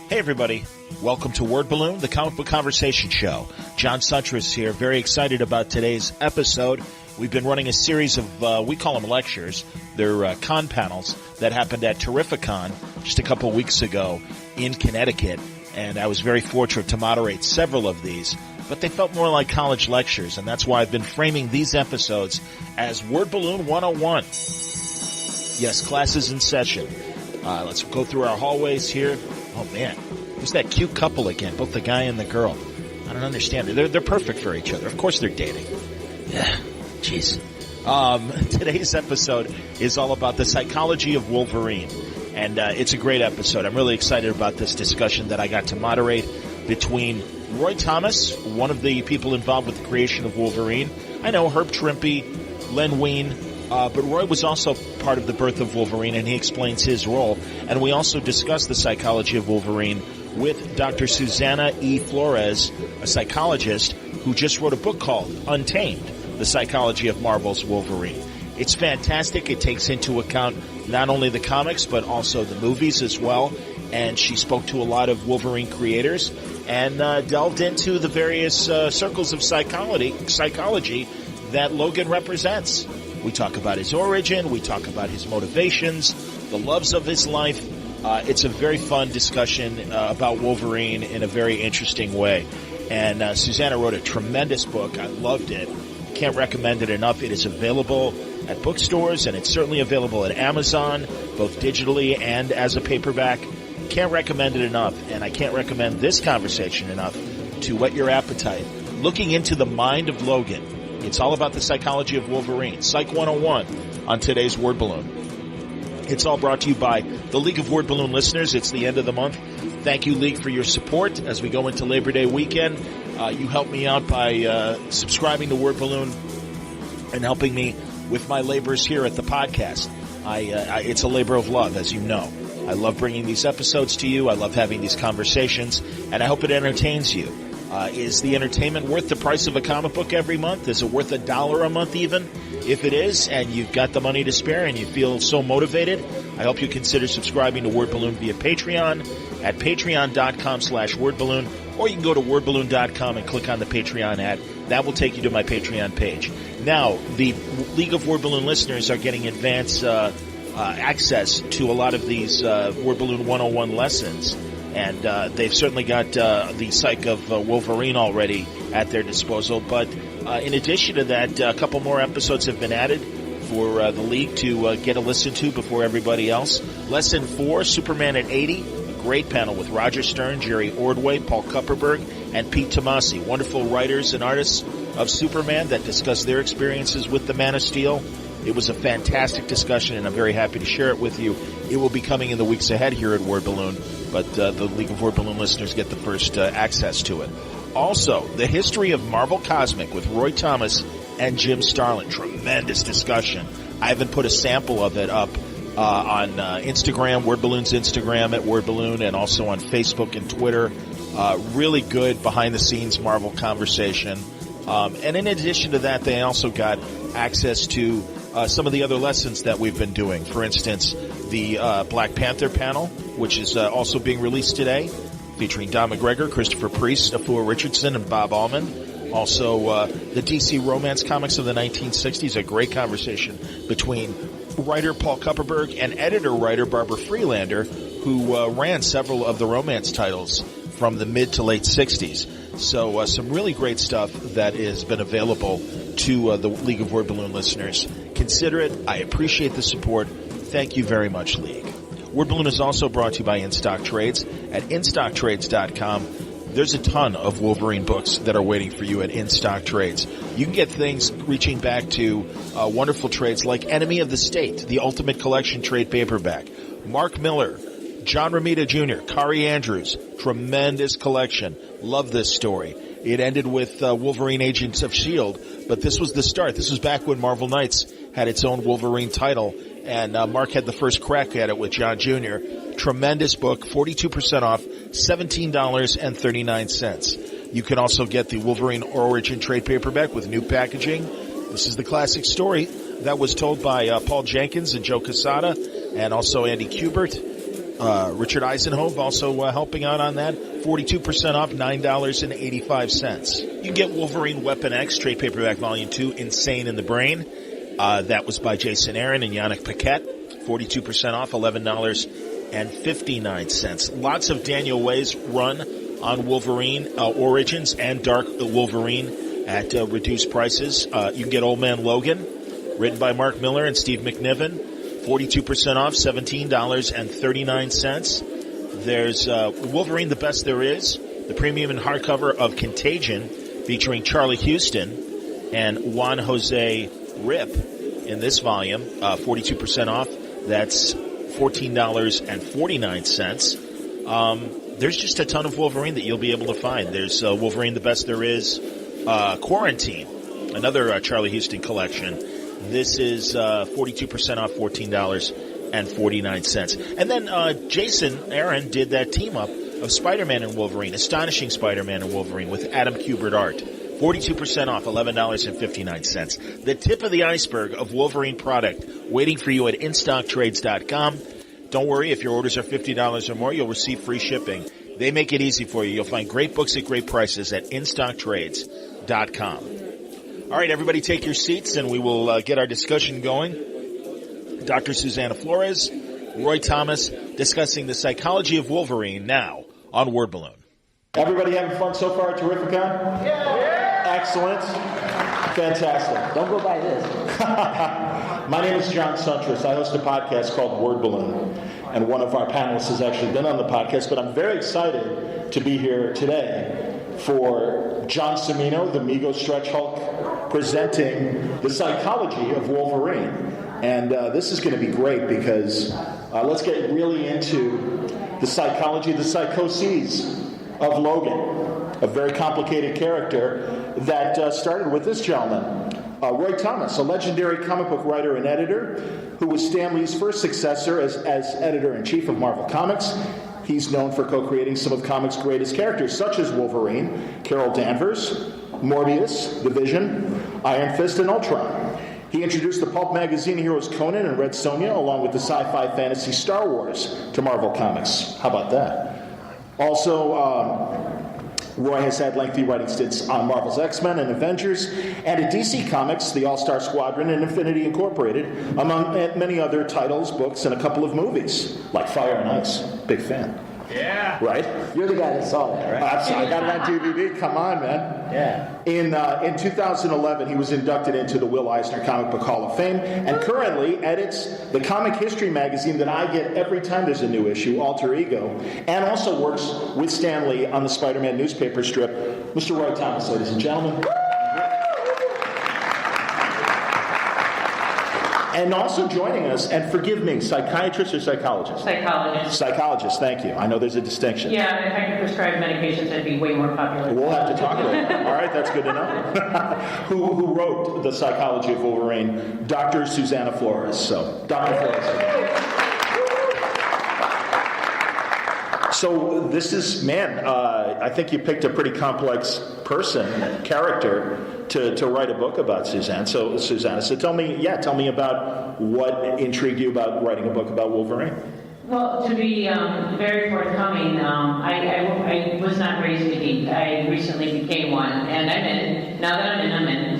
Hey everybody, welcome to Word Balloon, the comic book conversation show. John Sutras here, very excited about today's episode. We've been running a series of, we call them lectures. They're con panels that happened at Terrificon just a couple weeks ago in Connecticut, and I was very fortunate to moderate several of these, but they felt more like college lectures, and that's why I've been framing these episodes as Word Balloon 101. Yes, class is in session. Let's go through our hallways here. Oh man, who's that cute couple again? Both the guy and the girl. I don't understand. They're perfect for each other. Of course they're dating. Yeah, jeez. Today's episode is all about the psychology of Wolverine. And it's a great episode. I'm really excited about this discussion that I got to moderate between Roy Thomas, one of the people involved with the creation of Wolverine. I know Herb Trimpe, Len Wein, but Roy was also part of the birth of Wolverine, and he explains his role. And we also discuss the psychology of Wolverine with Dr. Suzana Flores, a psychologist who just wrote a book called Untamed, the Psychology of Marvel's Wolverine. It's fantastic. It takes into account not only the comics, but also the movies as well. And she spoke to a lot of Wolverine creators and delved into the various circles of psychology that Logan represents. We talk about his origin. We talk about his motivations, the loves of his life. It's a very fun discussion about Wolverine in a very interesting way. And Susanna wrote a tremendous book. I loved it. Can't recommend it enough. It is available at bookstores, and it's certainly available at Amazon, both digitally and as a paperback. Can't recommend it enough, and I can't recommend this conversation enough to whet your appetite. Looking into the mind of Logan. It's all about the psychology of Wolverine. Psych 101 on today's Word Balloon. It's all brought to you by the League of Word Balloon listeners. It's the end of the month. Thank you, League, for your support as we go into Labor Day weekend. You help me out by subscribing to Word Balloon and helping me with my labors here at the podcast. It's a labor of love, as you know. I love bringing these episodes to you. I love having these conversations, and I hope it entertains you. Is the entertainment worth the price of a comic book every month? Is it worth $1 a month even? If it is, and you've got the money to spare and you feel so motivated, I hope you consider subscribing to Word Balloon via Patreon at patreon.com/wordballoon, or you can go to wordballoon.com and click on the Patreon ad. That will take you to my Patreon page. Now, the League of Word Balloon listeners are getting advance access to a lot of these Word Balloon 101 lessons. And they've certainly got the Psych of Wolverine already at their disposal. But in addition to that, a couple more episodes have been added for the League to get a listen to before everybody else. Lesson 4, Superman at 80, a great panel with Roger Stern, Jerry Ordway, Paul Kupperberg, and Pete Tomasi, wonderful writers and artists of Superman that discuss their experiences with the Man of Steel. It was a fantastic discussion, and I'm very happy to share it with you. It will be coming in the weeks ahead here at Word Balloon, but the League of Word Balloon listeners get the first access to it. Also, the history of Marvel Cosmic with Roy Thomas and Jim Starlin. Tremendous discussion. I haven't put a sample of it up on Instagram, Word Balloon's Instagram at Word Balloon, and also on Facebook and Twitter. Really good behind-the-scenes Marvel conversation. And in addition to that, they also got access to some of the other lessons that we've been doing. For instance, the Black Panther panel, which is also being released today, featuring Don McGregor, Christopher Priest, Afua Richardson, and Bob Allman. Also, the DC Romance comics of the 1960s, a great conversation between writer Paul Kupperberg and editor-writer Barbara Freelander, who ran several of the romance titles from the mid to late 60s. So some really great stuff that has been available to the League of Word Balloon listeners. Consider it. I appreciate the support. Thank you very much, League. Word Balloon is also brought to you by In-Stock Trades. At InStockTrades.com, there's a ton of Wolverine books that are waiting for you at In-Stock Trades. You can get things reaching back to wonderful trades like Enemy of the State, the Ultimate Collection trade paperback, Mark Miller, John Romita Jr., Kari Andrews, tremendous collection. Love this story. It ended with Wolverine Agents of S.H.I.E.L.D., but this was the start. This was back when Marvel Knights had its own Wolverine title, and Mark had the first crack at it with John Jr. Tremendous book, 42% off, $17.39. You can also get the Wolverine Origin trade paperback with new packaging. This is the classic story that was told by Paul Jenkins and Joe Quesada, and also Andy Kubert. Richard Eisenhove also helping out on that. 42% off, $9.85. You can get Wolverine Weapon X, trade paperback volume 2, Insane in the Brain. That was by Jason Aaron and Yannick Paquette. 42% off, $11.59. Lots of Daniel Way's run on Wolverine Origins and Dark Wolverine at reduced prices. You can get Old Man Logan, written by Mark Miller and Steve McNiven. 42% off, $17.39. There's Wolverine, The Best There Is, the premium and hardcover of Contagion, featuring Charlie Houston and Juan Jose Rip in this volume. 42% off. That's $14.49. There's just a ton of Wolverine that you'll be able to find. There's Wolverine, The Best There Is, Quarantine, another Charlie Houston collection. This is 42% off, $14.49. And then Jason Aaron did that team-up of Spider-Man and Wolverine, Astonishing Spider-Man and Wolverine with Adam Kubert art. 42% off, $11.59. The tip of the iceberg of Wolverine product waiting for you at InStockTrades.com. Don't worry, if your orders are $50 or more, you'll receive free shipping. They make it easy for you. You'll find great books at great prices at InStockTrades.com. All right, everybody take your seats, and we will get our discussion going. Dr. Suzana Flores, Roy Thomas, discussing the psychology of Wolverine now on Word Balloon. Everybody having fun so far at Terrificon? Yeah! Excellent. Fantastic. Don't go by this. My name is John Suntress. I host a podcast called Word Balloon, and one of our panelists has actually been on the podcast, but I'm very excited to be here today for John Cimino, the Mego Stretch Hulk, presenting the psychology of Wolverine. And this is going to be great because let's get really into the psychology, the psychoses of Logan, a very complicated character that started with this gentleman, Roy Thomas, a legendary comic book writer and editor who was Stan Lee's first successor as editor-in-chief of Marvel Comics. He's known for co-creating some of comics' greatest characters, such as Wolverine, Carol Danvers, Morbius, The Vision, Iron Fist, and Ultron. He introduced the pulp magazine heroes Conan and Red Sonja, along with the sci-fi fantasy Star Wars, to Marvel Comics. How about that? Also, Roy has had lengthy writing stints on Marvel's X-Men and Avengers, and at DC Comics, the All-Star Squadron and Infinity Incorporated, among many other titles, books, and a couple of movies, like Fire and Ice. Big fan. Yeah. Right? You're the guy that saw that, right? I got it on DVD. Come on, man. Yeah. In 2011, he was inducted into the Will Eisner Comic Book Hall of Fame, and currently edits the comic history magazine that I get every time there's a new issue, Alter Ego, and also works with Stan Lee on the Spider-Man newspaper strip. Mr. Roy Thomas, ladies and gentlemen. And also joining us, and forgive me, psychiatrist or psychologist? Psychologist. Psychologist, thank you. I know there's a distinction. Yeah, if I could prescribe medications, I'd be way more popular. We'll have to talk about it. All right, that's good to know. Who wrote The Psychology of Wolverine? Dr. Suzana Flores. So, Dr. Flores. So this is, man, I think you picked a pretty complex character, to write a book about, Suzana. So tell me about what intrigued you about writing a book about Wolverine. Well, to be very forthcoming, I was not raised a geek. I recently became one, and I'm in. Now that I'm in.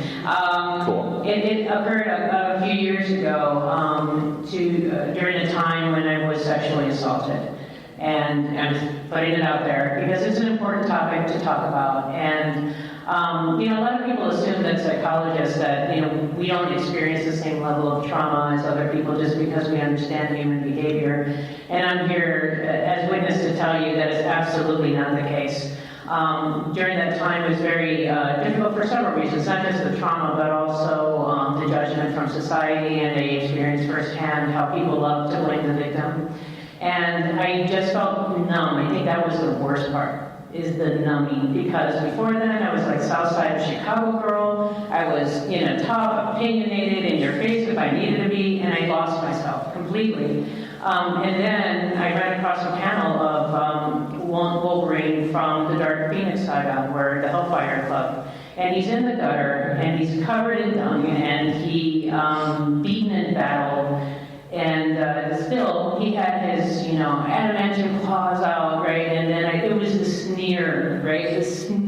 Cool. It occurred a few years ago during a time when I was sexually assaulted. And I'm just putting it out there because it's an important topic to talk about. And, a lot of people assume that psychologists, that, we don't experience the same level of trauma as other people just because we understand human behavior. And I'm here as witness to tell you that it's absolutely not the case. During that time, it was very difficult for several reasons, not just the trauma, but also the judgment from society, and I experienced firsthand how people love to blame the victim. And I just felt numb. I think that was the worst part, is the numbing. Because before then, I was like Southside of Chicago girl. I was, tough, opinionated, in your face if I needed to be, and I lost myself completely. And then I ran across a panel of Wolverine from the Dark Phoenix saga, where the Hellfire Club. And he's in the gutter, and he's covered in dung, and he beaten in battle. And still, he had his, adamantine claws out, right? And then it was the sneer, right? The sneer,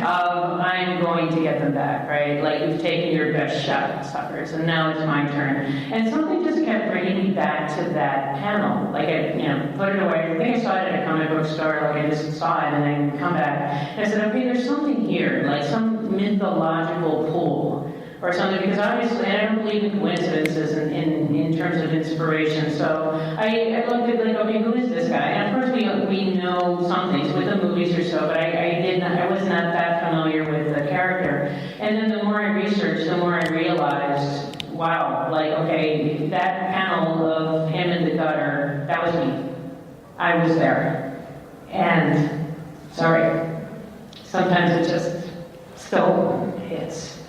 of I'm going to get them back, right? Like, you've taken your best shot, suckers, and now it's my turn. And something just kept bringing me back to that panel. Like, I, put it away. I think I saw it at a comic book store, like I just saw it, and then come back. And I said, okay, there's something here, like some mythological pull. Or something, because obviously I don't believe in coincidences in terms of inspiration. So I looked at okay, who is this guy? And of course we know some things with the movies or so, but I was not that familiar with the character. And then the more I researched, the more I realized, wow, okay, that panel of him in the gutter, that was me. I was there. And sorry, sometimes it just still hits.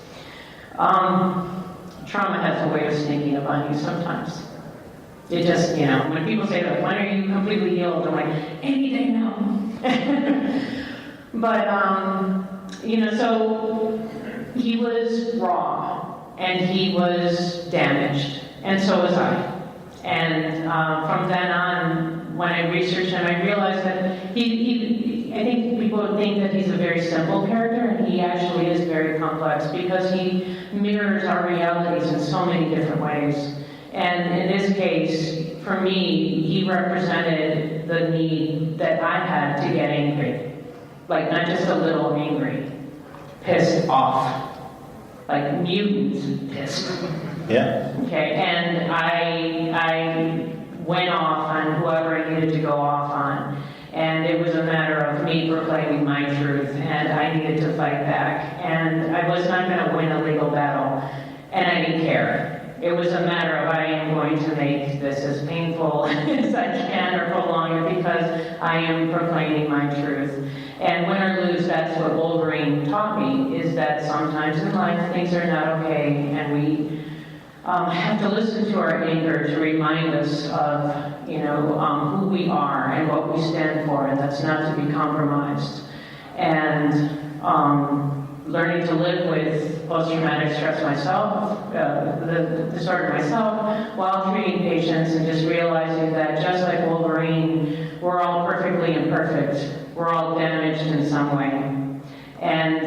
Trauma has a way of sneaking up on you sometimes. It just, when people say, when are you completely healed? I'm like, any day now. But, so he was raw, and he was damaged, and so was I. And from then on, when I researched him, I realized that I think people think that he's a very simple character, and he actually is very complex because he mirrors our realities in so many different ways. And in this case, for me, he represented the need that I had to get angry. Like, not just a little angry, pissed off. Like, mutant pissed. Yeah. Okay, and I went off on whoever I needed to go off on. And it was a matter of me proclaiming my truth, and I needed to fight back. And I was not going to win a legal battle, and I didn't care. It was a matter of I am going to make this as painful as I can or prolong it because I am proclaiming my truth. And win or lose, that's what Wolverine taught me, is that sometimes in life things are not okay, and we have to listen to our anger to remind us of, who we are and what we stand for, and that's not to be compromised. And learning to live with post-traumatic stress myself, the disorder myself, while treating patients, and just realizing that just like Wolverine, we're all perfectly imperfect. We're all damaged in some way. And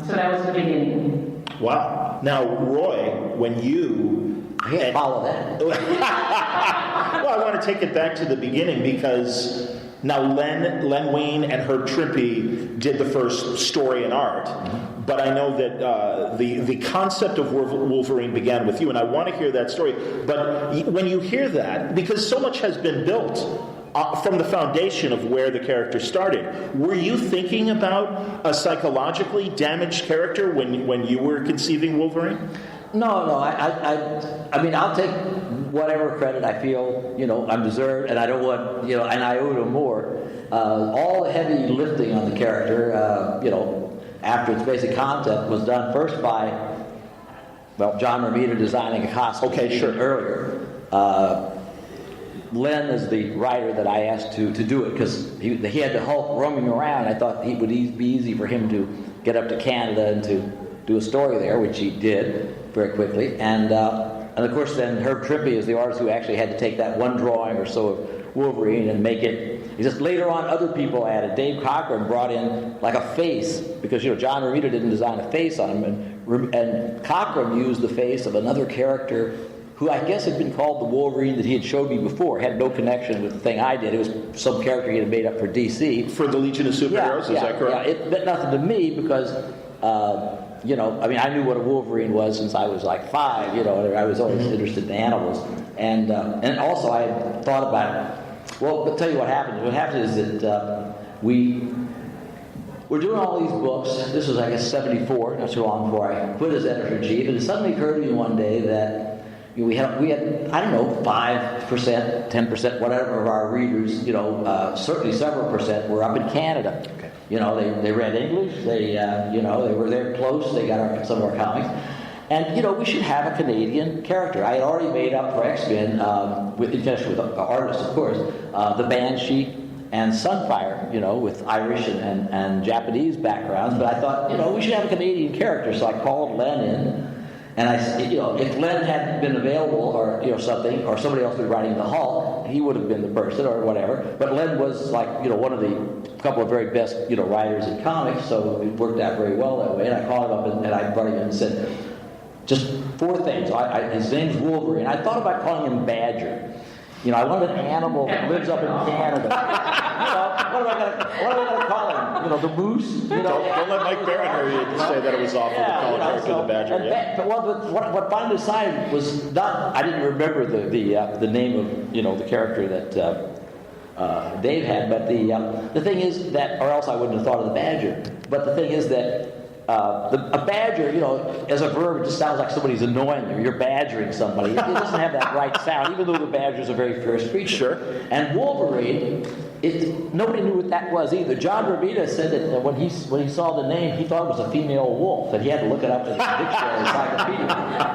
so that was the beginning. Wow. Now, Roy, when you... I can't follow that. Well, I want to take it back to the beginning because now Len Wein and Herb Trimpe did the first story in art. Mm-hmm. But I know that the concept of Wolverine began with you, and I want to hear that story. But when you hear that, because so much has been built from the foundation of where the character started, were you thinking about a psychologically damaged character when you were conceiving Wolverine? No. I mean, I'll take whatever credit I feel, I'm deserved, and I don't want, and I owe him more. All the heavy lifting on the character, after its basic concept was done first by, John Romita designing a costume. Okay, sure. Earlier. Len is the writer that I asked to do it because he had the Hulk roaming around. I thought it would be easy for him to get up to Canada and to do a story there, which he did very quickly. And of course, then Herb Trimpe is the artist who actually had to take that one drawing or so of Wolverine and make it. He just later on, other people added. Dave Cochran brought in like a face because John Romita didn't design a face on him, and Cochran used the face of another character who I guess had been called the Wolverine that he had showed me before. Had no connection with the thing I did. It was some character he had made up for DC. For the Legion of Superheroes, is that correct? Yeah, it meant nothing to me because, I knew what a Wolverine was since I was like 5, I was always interested in animals. And also I had thought about it. Well, I'll tell you what happened. What happened is that we were doing all these books. This was, I guess, 74, not too long before I quit as editor-in-chief. And it suddenly occurred to me one day that we had I don't know, 5%, 10%, whatever of our readers, certainly several percent were up in Canada. Okay. They read English. They were there close. They got some of our comics. And, we should have a Canadian character. I had already made up for X-Men, in connection with artists, of course, the Banshee and Sunfire, with Irish and Japanese backgrounds. But I thought, we should have a Canadian character. So I called Len in, And I, if Len hadn't been available or something, or somebody else was writing the Hulk, he would have been the person or whatever. But Len was like one of the couple of very best writers in comics, so it worked out very well that way. And I called him up and I brought him in and said, just 4 things. His name's Wolverine. I thought about calling him Badger. I wanted an animal that lives up in Canada. What am I going to call him? The moose? Don't let Mike Barron hear you say that it was awful to call a character the Badger. What finally decided was not. I didn't remember the name of the character that Dave had, but the thing is that, or else I wouldn't have thought of the Badger. But the thing is that. A badger, as a verb, it just sounds like somebody's annoying you. You're badgering somebody. It doesn't have that right sound, even though the badger's a very fierce creature. Sure. And Wolverine, nobody knew what that was either. John Romita said that when he saw the name, he thought it was a female wolf, and he had to look it up in the dictionary encyclopedia.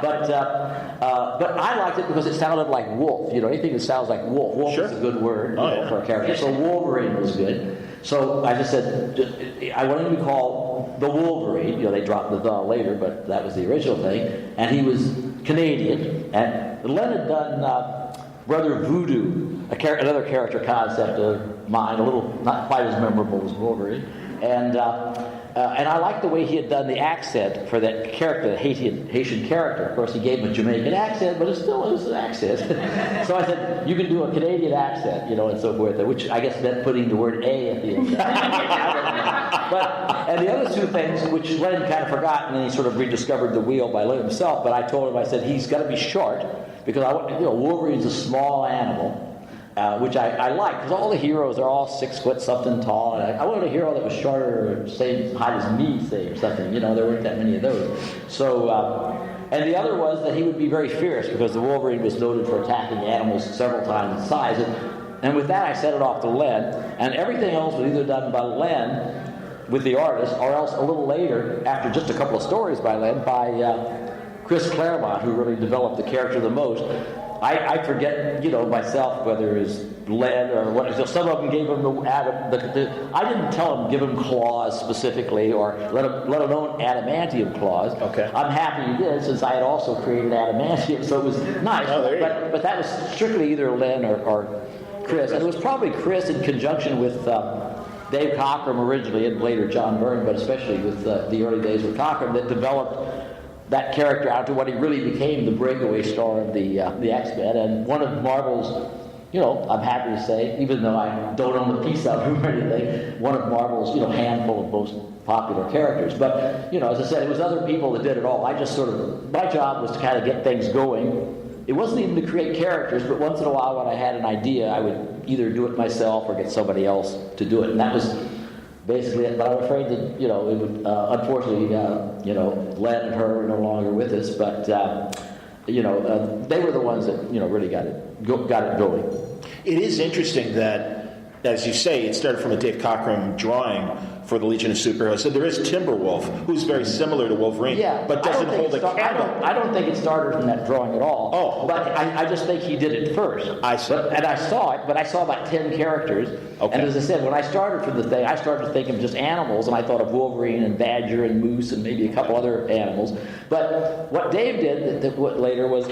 But I liked it because it sounded like wolf. Anything that sounds like wolf. Wolf is a good word for a character. So Wolverine was good. So I just said, I wanted to be called the Wolverine. They dropped the later, but that was the original thing. And he was Canadian. And Len had done Brother Voodoo, another character concept of mine, a little not quite as memorable as Wolverine. And I liked the way he had done the accent for that character, the Haitian character. Of course, he gave him a Jamaican accent, but it still was an accent. So I said, you can do a Canadian accent, and so forth, which I guess meant putting the word A at the end. And the other 2 things, which Len kind of forgot, and then he sort of rediscovered the wheel by Len himself, but I told him, I said, he's got to be short, because Wolverine's a small animal. Which I like, because all the heroes are all 6 foot something tall, and I wanted a hero that was shorter, or same height as me, say, or something. There weren't that many of those. So, and the other was that he would be very fierce, because the Wolverine was noted for attacking animals several times in size. And with that, I set it off to Len, and everything else was either done by Len with the artist, or else a little later, after just a couple of stories by Len, by Chris Claremont, who really developed the character the most. I forget, myself, whether it was Len or what. So some of them gave him I didn't tell him, give him claws specifically, or let him own adamantium claws. Okay. I'm happy he did, since I had also created adamantium, so it was nice. But that was strictly either Len or Chris. And it was probably Chris in conjunction with Dave Cockrum originally, and later John Byrne, but especially with the early days with Cockrum, that developed that character out to what he really became, the breakaway star of the X-Men, and one of Marvel's, I'm happy to say, even though I don't own a piece of him or anything, one of Marvel's, handful of most popular characters. But, as I said, it was other people that did it all. I just my job was to kind of get things going. It wasn't even to create characters, but once in a while when I had an idea, I would either do it myself or get somebody else to do it. And that was basically it. But I'm afraid that, it would, unfortunately, Len and her were no longer with us. But, they were the ones that, really got it going. It is interesting that, as you say, it started from a Dave Cockrum drawing for the Legion of Superheroes. So there is Timberwolf, who's very similar to Wolverine, but doesn't hold a candle. I don't think it started from that drawing at all. Oh, but I just think he did it first. I see. And I saw it, but I saw about 10 characters. Okay. And as I said, when I started from the thing, I started to think of just animals, and I thought of Wolverine and Badger and Moose and maybe a couple other animals. But what Dave did later was,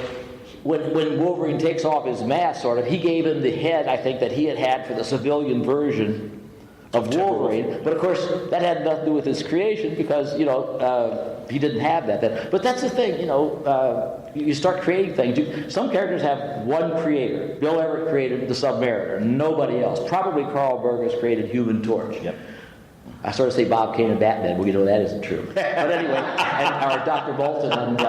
when Wolverine takes off his mask, sort of, he gave him the head, I think, that he had for the civilian version of Wolverine. But of course, that had nothing to do with his creation, because he didn't have that. But that's the thing, you start creating things. Some characters have one creator. Bill Everett created the Submariner. Nobody else. Probably Carl Burgess created Human Torch. Yep. I sort of say Bob Kane and Batman, but that isn't true. But anyway, or Dr. Bolton and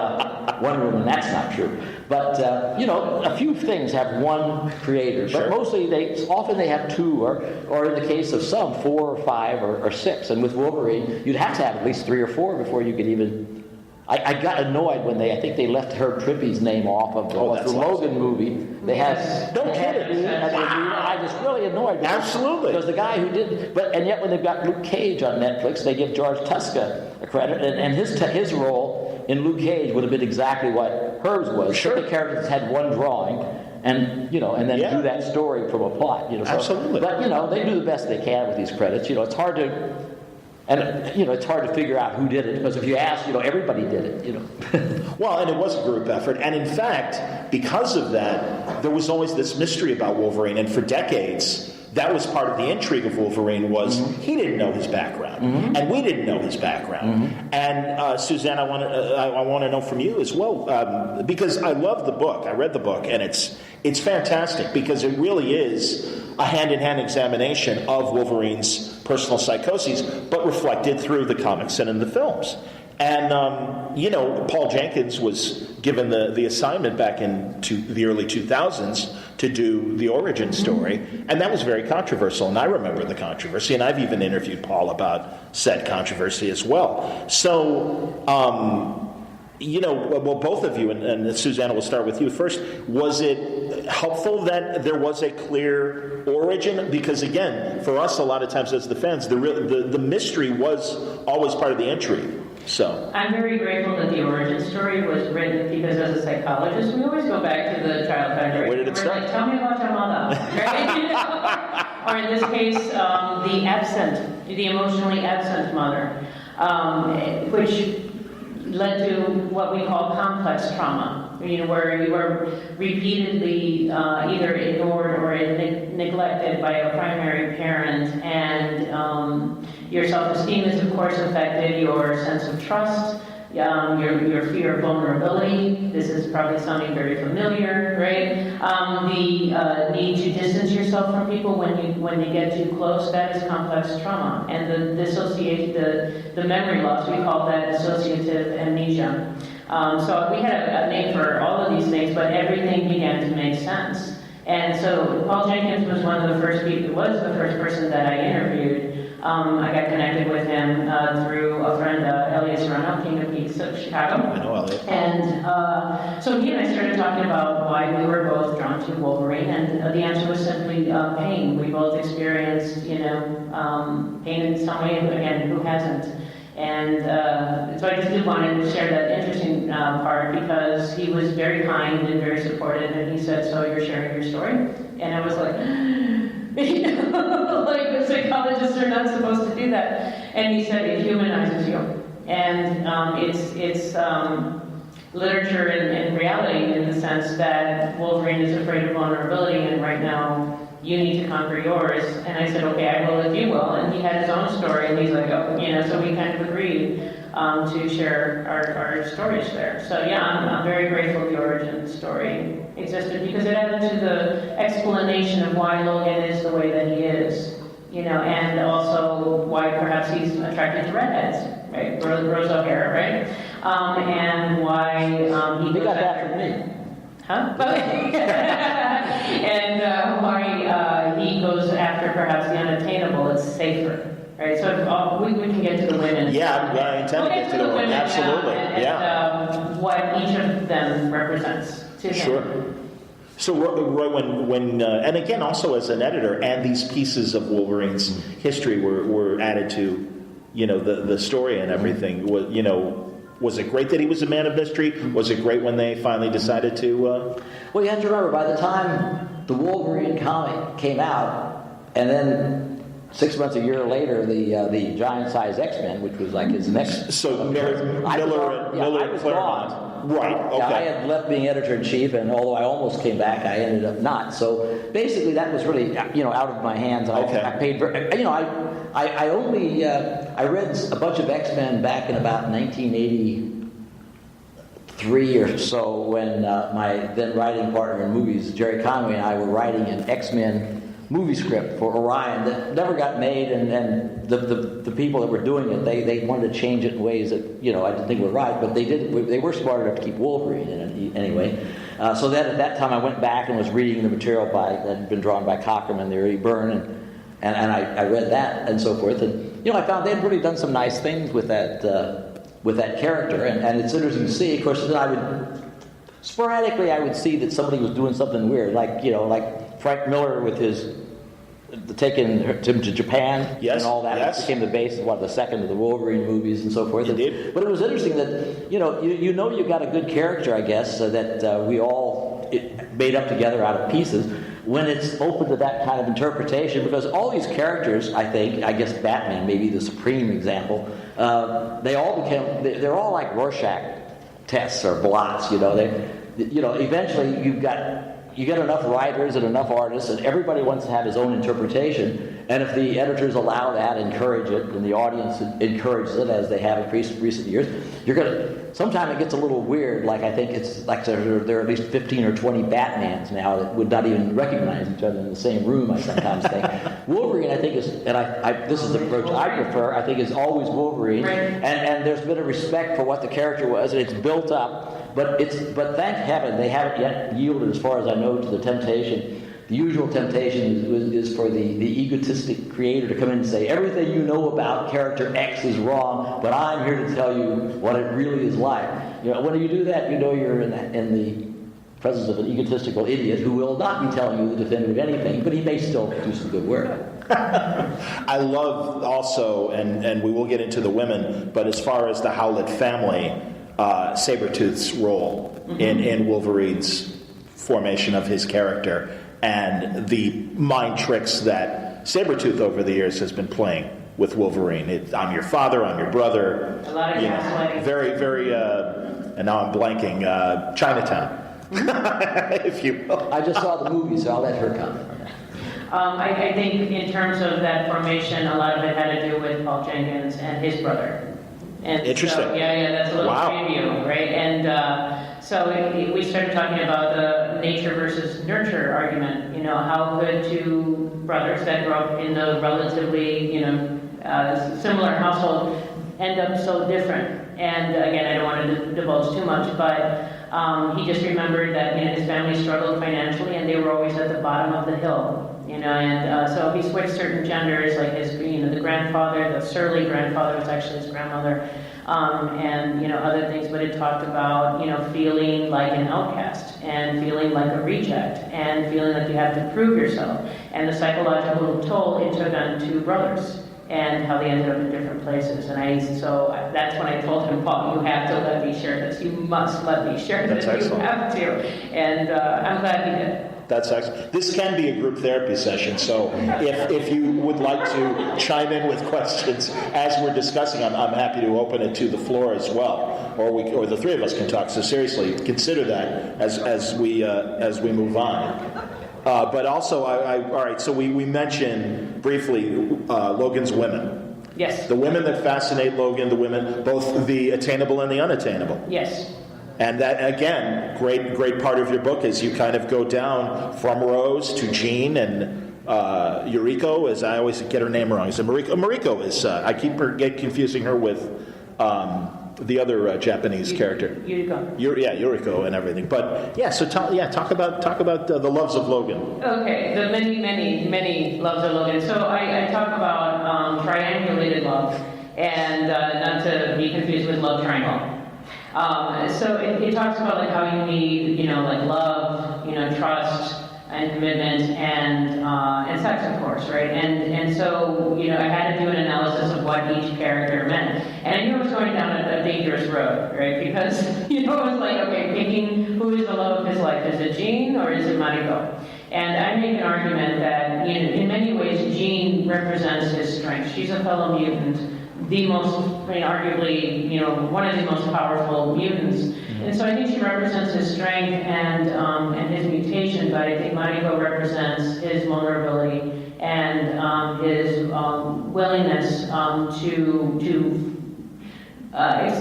Wonder Woman, that's not true. But, a few things have one creator. But mostly, often they have 2, or in the case of some, 4 or 5 or 6. And with Wolverine, you'd have to have at least 3 or 4 before you could even... I got annoyed when I think they left Herb Trippy's name off of the Logan movie. They had... Don't kid me. I was really annoyed. Absolutely. Because the guy who did... And yet when they've got Luke Cage on Netflix, they give George Tuska a credit. And his role in Luke Cage would have been exactly what Herb's was. Sure. The characters had one drawing, and then do that story from a plot. Absolutely. But they do the best they can with these credits. It's hard to... And, it's hard to figure out who did it, because if you ask, everybody did it, Well, and it was a group effort. And in fact, because of that, there was always this mystery about Wolverine. And for decades, that was part of the intrigue of Wolverine was he didn't know his background. And we didn't know his background. And Suzanne, I want to know from you as well, because I love the book. I read the book, and it's fantastic because it really is a hand-in-hand examination of Wolverine's personal psychoses, but reflected through the comics and in the films. And, Paul Jenkins was given the assignment back in the early 2000s to do the origin story, and that was very controversial, and I remember the controversy, and I've even interviewed Paul about said controversy as well. So, well, both of you, and Susanna, we'll start with you first, was it helpful that there was a clear origin? Because, again, for us, a lot of times as the fans, the mystery was always part of the intrigue. So I'm very grateful that the origin story was written because as a psychologist, we always go back to the childhood. Right? Where did it start? Like, tell me about your mother, right? Or in this case, the emotionally absent mother, which led to what we call complex trauma. Where you are repeatedly either ignored or neglected by a primary parent, and your self-esteem is, of course, affected, your sense of trust, your fear of vulnerability. This is probably sounding very familiar, right? The need to distance yourself from people when they get too close, that is complex trauma. And the memory loss, we call that dissociative amnesia. So we had a name for all of these things, but everything began to make sense. And so Paul Jenkins was the first person that I interviewed. I got connected with him through a friend, Elliot Serrano, King of Geeks of Chicago. I know Elliot. And so he and I started talking about why we were both drawn to Wolverine, and the answer was simply pain. We both experienced, pain in some way. Again, who hasn't? And so I just did want to share that interesting part because he was very kind and very supportive, and he said, "So you're sharing your story?" And I was like, like the psychologists are not supposed to do that. And he said it humanizes you, and it's literature and reality in the sense that Wolverine is afraid of vulnerability, and right now you need to conquer yours. And I said, okay, I will if you will. And he had his own story, and he's like, oh, so we kind of agreed to share our stories there. So yeah, I'm very grateful the origin story existed because it added to the explanation of why Logan is the way that he is, and also why perhaps he's attracted to redheads, right? Rose O'Hara, right? And why he got that from me. Huh? And why he goes after perhaps the unattainable. It's safer, right? So we can get to the women. Yeah, I intend to get to the women. Absolutely, and what each of them represents to him. Sure. So, Roy, when and again, also as an editor, and these pieces of Wolverine's history were added to, the story and everything. Was it great that he was a man of mystery? Was it great when they finally decided to... Well, you have to remember, by the time the Wolverine comic came out, and then 6 months, a year later, the giant-size X-Men, which was like his next... So Miller and Claremont. Right, okay. Yeah, I had left being editor-in-chief, and although I almost came back, I ended up not. So basically, that was really, out of my hands. Okay. I paid... I read a bunch of X-Men back in about 1983 or so when my then writing partner in movies, Jerry Conway, and I were writing an X-Men movie script for Orion that never got made, and the people that were doing it, they wanted to change it in ways that I didn't think were right, but they were smart enough to keep Wolverine in it anyway. So that at that time I went back and was reading the material that had been drawn by Cockrum and the early Byrne, and I read that and so forth, and I found they had really done some nice things with that character, and it's interesting to see. Of course, then I would see that somebody was doing something weird, like Frank Miller with his taking him to Japan, yes, and all that. Yes. It became the base of the second of the Wolverine movies and so forth. Indeed. But it was interesting that you got a good character, I guess, that we all made up together out of pieces. When it's open to that kind of interpretation, because all these characters, I guess Batman may be the supreme example, they're all like Rorschach tests or blots. Eventually you get enough writers and enough artists, and everybody wants to have his own interpretation. And if the editors allow that, encourage it, and the audience encourages it, as they have in recent years, sometimes it gets a little weird. Like, I think it's like there are at least 15 or 20 Batmans now that would not even recognize each other in the same room, I sometimes think. Wolverine, I think, is, and this is the approach I prefer, I think is always Wolverine. And there's been a respect for what the character was, and it's built up. But thank heaven they haven't yet yielded, as far as I know, to the temptation. The usual temptation is for the egotistic creator to come in and say, everything you know about character X is wrong, but I'm here to tell you what it really is like. When you do that, you're in the presence of an egotistical idiot who will not be telling you the definitive anything, but he may still do some good work. I love also, and we will get into the women, but as far as the Howlett family, Sabretooth's role in Wolverine's formation of his character, and the mind tricks that Sabretooth over the years has been playing with Wolverine. I'm your father, I'm your brother. A lot of gaslighting. Very, very, and now I'm blanking, Chinatown, if you will. I just saw the movie, so I'll let her comment. I think in terms of that formation, a lot of it had to do with Paul Jenkins and his brother. And interesting. So, that's a little preview, right? And so we started talking about the nature versus nurture argument. How could two brothers that grew up in a relatively, similar household end up so different? And again, I don't want to divulge too much, but he just remembered that his family struggled financially, and they were always at the bottom of the hill. And so he switched certain genders, like his, the grandfather, the surly grandfather was actually his grandmother, and other things. But it talked about feeling like an outcast and feeling like a reject and feeling like you have to prove yourself. And the psychological toll it took on two brothers and how they ended up in different places. And so that's when I told him, Paul, you have to let me share this. You must let me share this. That's excellent. You have to. And I'm glad he did. That's excellent. This can be a group therapy session, so if you would like to chime in with questions as we're discussing, I'm happy to open it to the floor as well, or the three of us can talk. So seriously, consider that as we move on. But also, all right. So we mentioned briefly Logan's women. Yes. The women that fascinate Logan, the women, both the attainable and the unattainable. Yes. And that, again, great part of your book is you kind of go down from Rose to Jean and Yuriko, as I always get her name wrong. Is it Mariko? Mariko is, I keep confusing her with the other Japanese character. Yuriko. Yuriko and everything. But, so talk about the loves of Logan. Okay, the many loves of Logan. So I talk about triangulated love, and not to be confused with love triangle. So it talks about like how you need, like love, trust and commitment and sex, of course, right? And so, I had to do an analysis of what each character meant. And I knew I was going down a dangerous road, right? Because, it was like, okay, picking who is the love of his life. Is it Jean or is it Mariko? And I make an argument that, in many ways, Jean represents his strength. She's a fellow mutant. The most, arguably, one of the most powerful mutants. Mm-hmm. And so I think she represents his strength and his mutation, but I think Mariko represents his vulnerability and his willingness to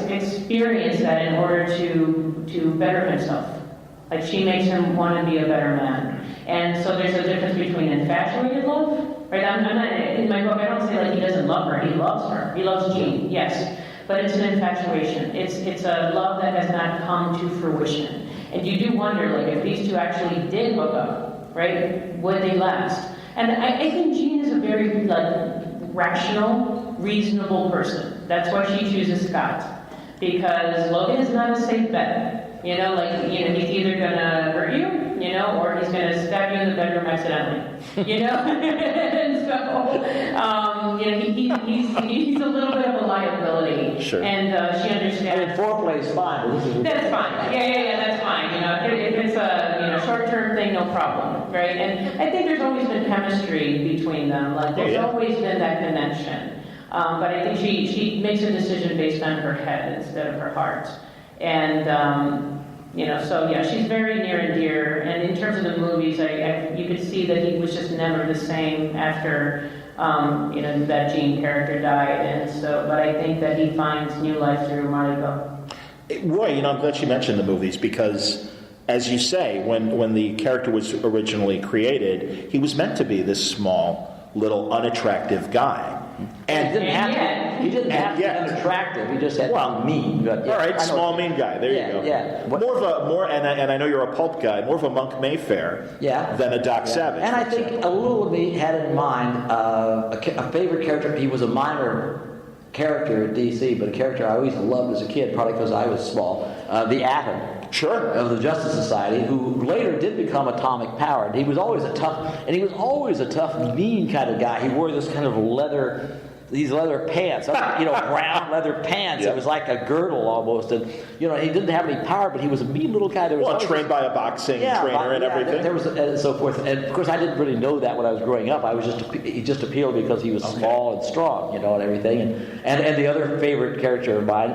experience that in order to better himself. Like, she makes him want to be a better man. And so there's a difference between infatuated love. Right, I'm not, in my book, I don't say like he doesn't love her. He loves her. He loves Jean, yes. But it's an infatuation. It's a love that has not come to fruition. And you do wonder, like, if these two actually did hook up, right, would they last? And I think Jean is a very, rational, reasonable person. That's why she chooses Scott. Because Logan is not a safe bet. He's either going to hurt you, or he's going to stab you in the bedroom accidentally. And so, he's a little bit of a liability. Sure. And she understands. Foreplay is fine. That's fine. Yeah, that's fine. If it's a short-term thing, no problem, right? And I think there's always been chemistry between them. There's always been that connection. But I think she makes a decision based on her head instead of her heart. And so yeah, she's very near and dear. And in terms of the movies, you could see that he was just never the same after that Jean character died. And so, but I think that he finds new life through Margot. Roy, I'm glad you mentioned the movies because, as you say, when the character was originally created, he was meant to be this small, little, unattractive guy. And he didn't have to be unattractive. He just had to be mean. But, all right, small, mean guy. There you go. Yeah. And I know you're a pulp guy. More of a Monk Mayfair than a Doc Savage. And I think a little of me had in mind a favorite character. He was a minor character at DC, but a character I always loved as a kid, probably because I was small. The Atom. Sure. Of the Justice Society, who later did become atomic powered. He was always a tough, mean kind of guy. He wore this kind of these leather pants, brown leather pants. It was like a girdle almost, and he didn't have any power, but he was a mean little guy. Trained by a boxing trainer and everything. There was and so forth, and of course I didn't really know that when I was growing up. He just appealed because he was small and strong, and everything. And the other favorite character of mine.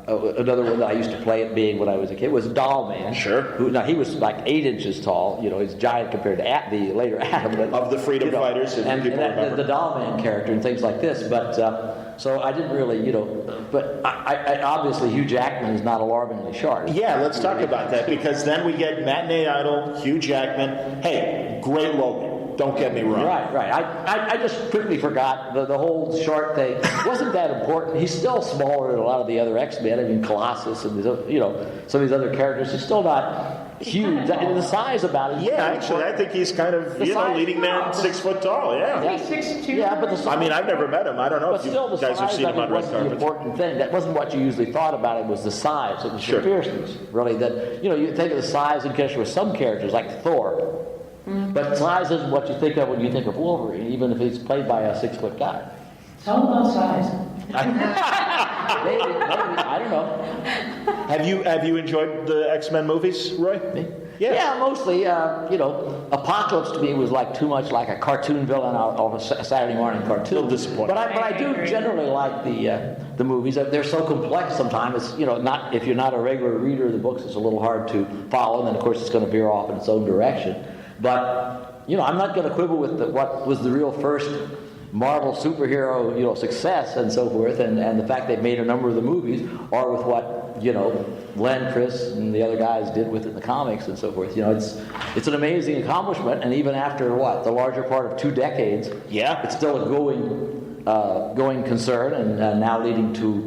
Another one that I used to play at being when I was a kid was Doll Man. Sure. Now he was like 8 inches tall. He's giant compared to the later Atom. But, of the Freedom Fighters, and the Doll Man character and things like this. But so I didn't really, But I obviously Hugh Jackman is not alarmingly sharp. Yeah, let's talk about that because then we get Matinee Idol, Hugh Jackman. Hey, great Logan. Don't get me wrong. Right. I just quickly forgot the whole shark thing. Wasn't that important? He's still smaller than a lot of the other X-Men. I mean, Colossus and some of these other characters. He's still not huge. The size about it. Yeah, actually, I think he's kind of leading man, 6 foot tall. Yeah. He's 6'2". Yeah, but the size, I've never met him. I don't know if you guys have seen him on red carpets. The important thing. That wasn't what you usually thought about it. Was the size. It was the fierceness, really. That you think of the size in connection with some characters like Thor. Mm-hmm. But size isn't what you think of when you think of Wolverine, even if he's played by a 6 foot guy. It's all about size. Maybe, I don't know. Have you enjoyed the X-Men movies, Roy? Me? Yeah, mostly. Apocalypse to me was like too much like a cartoon villain on a Saturday morning cartoon. A little disappointing. But I do generally like the movies. They're so complex sometimes. It's not if you're not a regular reader of the books, it's a little hard to follow. And then of course it's going to veer off in its own direction. But I'm not going to quibble with what was the real first Marvel superhero success and so forth, and the fact they've made a number of the movies, or with what Len, Chris, and the other guys did with it in the comics and so forth. It's an amazing accomplishment, and even after the larger part of 2 decades, it's still a going concern, and now leading to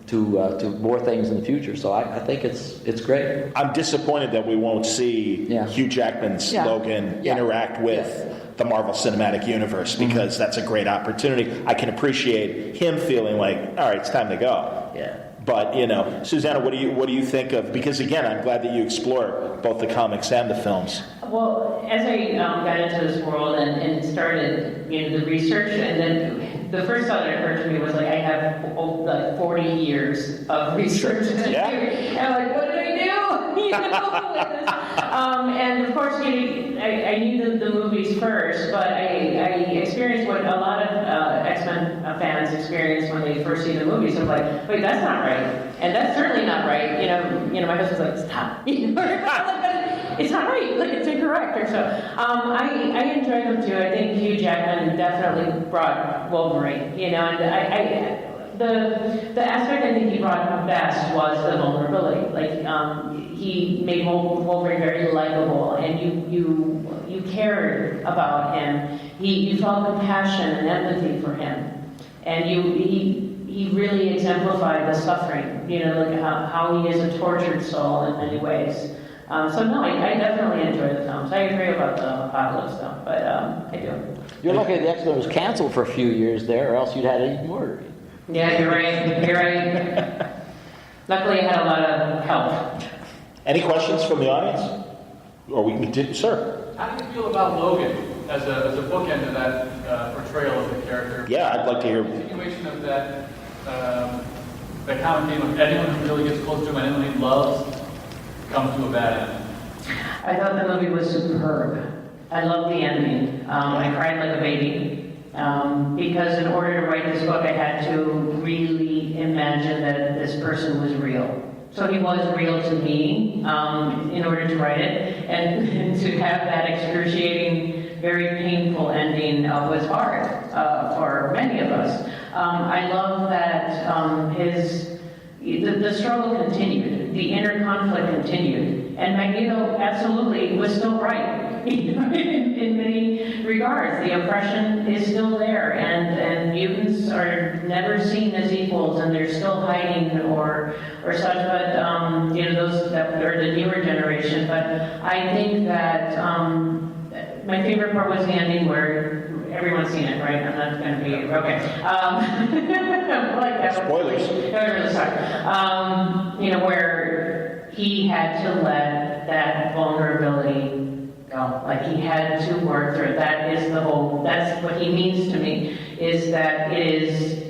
to more things in the future. So I think it's great. I'm disappointed that we won't see Hugh Jackman's Logan interact with the Marvel Cinematic Universe, because that's a great opportunity. I can appreciate him feeling like, all right, it's time to go. Yeah. But Suzana, what do you think of? Because again, I'm glad that you explore both the comics and the films. Well, as I got into this world and started the research, and then the first thought that occurred to me was like, I have like 40 years of research. And I'm like, what did I do? And of course, I knew the movies first, but I experienced what a lot of X-Men fans experience when they first see the movies. I'm like, wait, that's not right, and that's certainly not right. My husband's like, stop. It's not right. Like, it's incorrect, or so. I enjoy them too. I think Hugh Jackman definitely brought Wolverine. And the aspect I think he brought best was the vulnerability. Like, he made Wolverine very likable, and you cared about him. You felt compassion and empathy for him, and he really exemplified the suffering. Like how he is a tortured soul in many ways. I definitely enjoy the films. I agree about the Apocalypse though, but I do. You're lucky the X-Men was canceled for a few years there, or else you'd had even more. Yeah, you're right. Luckily, I had a lot of help. Any questions from the audience? Or we can continue, sir? How do you feel about Logan as a bookend to that portrayal of the character? Yeah, I'd like to hear. The continuation of that common theme of anyone who really gets close to him and anyone he loves comes to a bad end. I thought the movie was superb. I loved the ending. I cried like a baby. Because in order to write this book, I had to really imagine that this person was real. So he was real to me in order to write it, and to have that excruciating, very painful ending was hard for many of us. I love that the struggle continued, the inner conflict continued, and Magneto absolutely was still right in many regards. The oppression is still there, and mutants are never seen as equals, and they're still hiding or such. But those that are the newer generation. But I think that my favorite part was the ending where. Everyone's seen it, right? I'm not going to be okay. Like that. Spoilers. Really sorry. Where he had to let that vulnerability go. Like he had to work through it. That's what he means to me, is that it is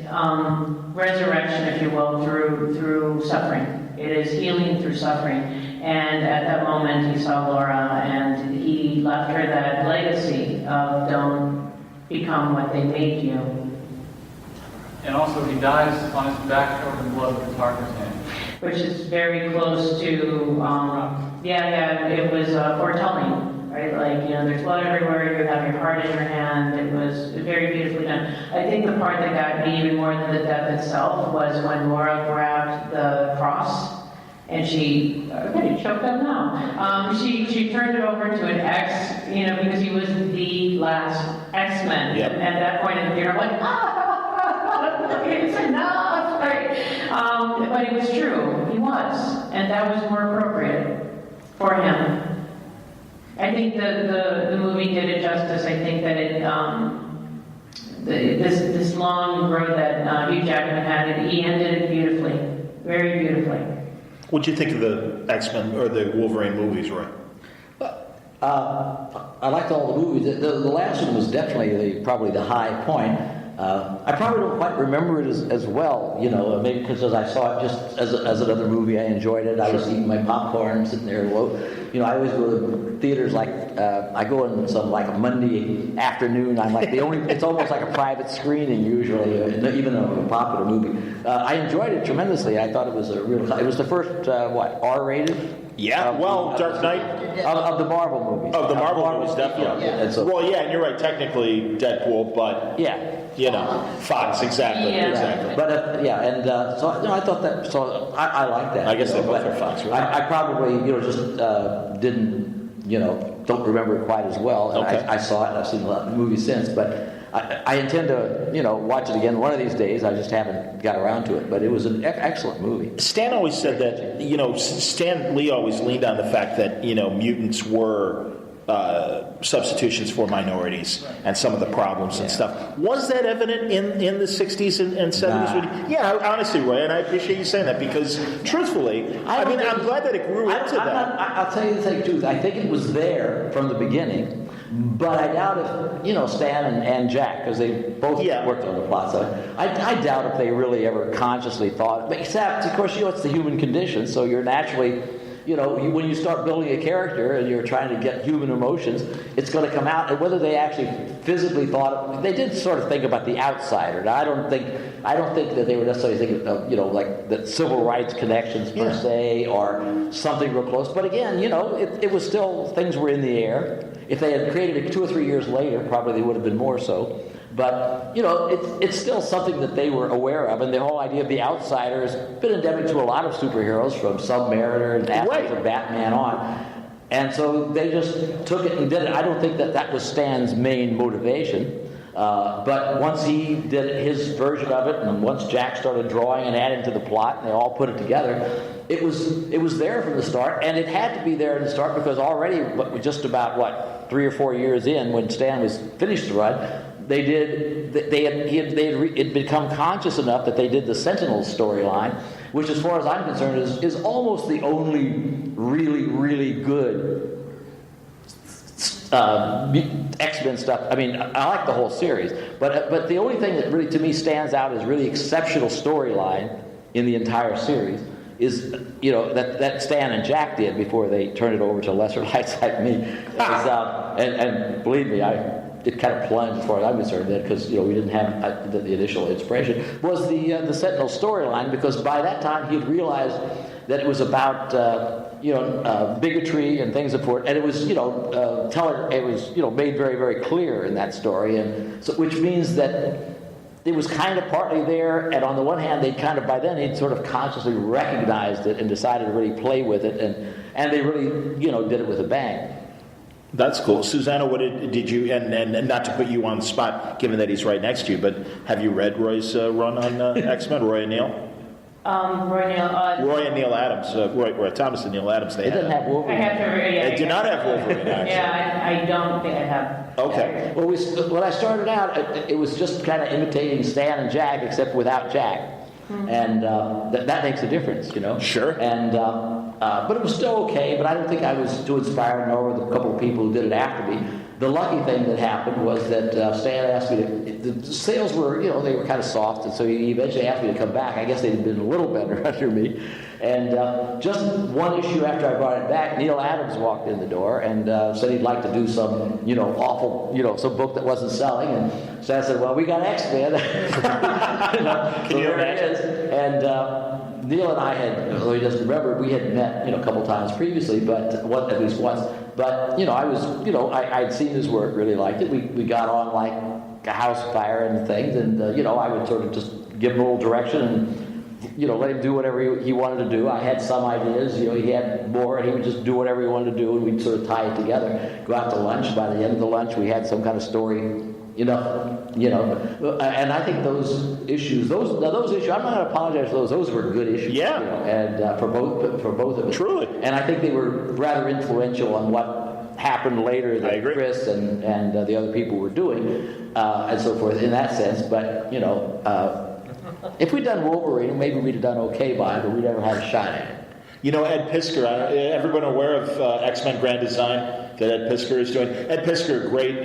resurrection, if you will, through suffering. It is healing through suffering. And at that moment, he saw Laura, and he left her that legacy of don't become what they made you. And also, he dies on his back covered in blood with his heart in his hand. Which is very close to, it was foretelling, right? Like, there's blood everywhere, you have your heart in your hand. It was very beautifully done. I think the part that got me even more than the death itself was when Laura grabbed the cross. And she, okay, choked up now. She turned it over to an X, because he was the last X-Men. Yep. And at that point in the theater, I'm like, it's enough, right? But it was true. He was. And that was more appropriate for him. I think the movie did it justice. I think that it, this long road that Hugh Jackman had, he ended it beautifully. Very beautifully. What'd you think of the X-Men or the Wolverine movies, Roy? I liked all the movies. The last one was definitely probably the high point. I probably don't quite remember it as well, maybe because as I saw it just as another movie, I enjoyed it. I was eating my popcorn, sitting there. I always go to theaters like I go on some like a Monday afternoon. I'm like it's almost like a private screening usually, even though it's a popular movie. I enjoyed it tremendously. I thought it was it was the first R-rated. Yeah, Dark Knight of the Marvel movies. Of the Marvel movies, definitely. Yeah. And you're right. Technically, Deadpool, but Fox, exactly. Yeah. Exactly. But I thought that. So I like that. I guess they both are Fox, right? I probably just didn't don't remember it quite as well. And Okay. I saw it. And I've seen a lot of the movies since, but. I intend to, watch it again one of these days. I just haven't got around to it. But it was an excellent movie. Stan always said that, Stan Lee always leaned on the fact that, mutants were substitutions for minorities and some of the problems and stuff. Was that evident in the 60s and 70s? Nah. Yeah, honestly, Roy, and I appreciate you saying that because, truthfully, I'm glad that it grew into that. I'll tell you the thing, too. I think it was there from the beginning. But I doubt if, Stan and Jack, because they both worked on the plot, so I doubt if they really ever consciously thought, except, of course, it's the human condition, so you're naturally, when you start building a character and you're trying to get human emotions, it's going to come out, and whether they actually physically thought, they did sort of think about the outsider. Now, I don't think that they were necessarily thinking of, like the civil rights connections per se, or something real close, but again, it was still, things were in the air. If they had created it 2 or 3 years later, probably they would have been more so. But, it's still something that they were aware of. And the whole idea of the outsider has been endemic to a lot of superheroes, from Submariner and after Batman on. And so they just took it and did it. I don't think that was Stan's main motivation. But once he did his version of it, and once Jack started drawing and adding to the plot, and they all put it together, it was there from the start, and it had to be there in the start because already, just about 3 or 4 years in, when Stan was finished the run, they had become conscious enough that they did the Sentinels storyline, which, as far as I'm concerned, is almost the only really, really good X-Men stuff. I mean, I like the whole series, but the only thing that really to me stands out as really exceptional storyline in the entire series is that Stan and Jack did before they turned it over to lesser lights like me. And believe me, it kind of plunged as far as I'm concerned, because we didn't have the initial inspiration, was the Sentinel storyline, because by that time he had realized that it was about bigotry and things of sort, and it was it was made very, very clear in that story, and so which means that it was kind of partly there, and on the one hand, by then he'd sort of consciously recognized it and decided to really play with it, and they really did it with a bang. That's cool. Suzana, what did you, and not to put you on the spot, given that he's right next to you, but have you read Roy's run on X-Men, Roy and Neil? Roy and Neil Adams, Roy Thomas and Neil Adams. It doesn't have Wolverine. I have to read it. They do not have Wolverine, actually. Yeah, I don't think I have. Okay. Well, when I started out, it was just kind of imitating Stan and Jack, except without Jack. Mm-hmm. And that makes a difference, Sure. And but it was still okay, but I don't think I was too inspired, nor were the couple of people who did it after me. The lucky thing that happened was that Stan asked me the sales were, they were kind of soft, and so he eventually asked me to come back. I guess they'd been a little better under me. And just one issue after I brought it back, Neil Adams walked in the door and said he'd like to do some, awful, some book that wasn't selling. And so I said, well, we got X-Men. Can you imagine? It is. And Neil and I had, although he doesn't remember, we had met, a couple times previously, but at least once. But, I was, I'd seen his work, really liked it. We got on like a house fire and things, and, I would sort of just give him a little direction and, let him do whatever he wanted to do. I had some ideas, he had more, and he would just do whatever he wanted to do, and we'd sort of tie it together, go out to lunch. By the end of the lunch, we had some kind of story, and I think those issues, I'm not going to apologize for those were good issues. Yeah. And for both of us. Truly. And I think they were rather influential on what happened later that Chris and the other people were doing, and so forth, in that sense. But, if we'd done Wolverine, maybe we'd have done okay by it, but we never had a shot at it. Ed Piskor, everyone aware of X-Men Grand Design that Ed Piskor is doing? Ed Piskor, great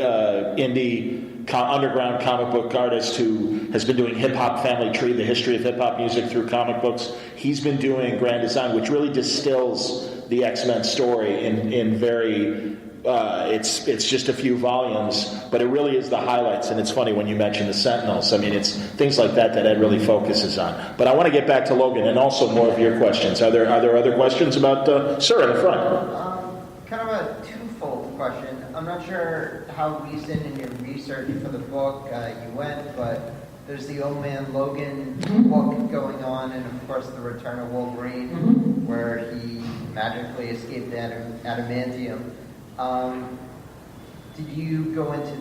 indie underground comic book artist who has been doing Hip Hop Family Tree, the history of hip hop music through comic books. He's been doing Grand Design, which really distills the X-Men story in very... it's just a few volumes, but it really is the highlights. And it's funny when you mention the Sentinels. I mean, it's things like that Ed really focuses on. But I want to get back to Logan and also more of your questions. Are there other questions about Sir in the front? Kind of a twofold question. I'm not sure how recent in your research for the book you went, but there's the Old Man Logan book going on, and of course the Return of Wolverine, where he magically escaped adamantium. Did you go into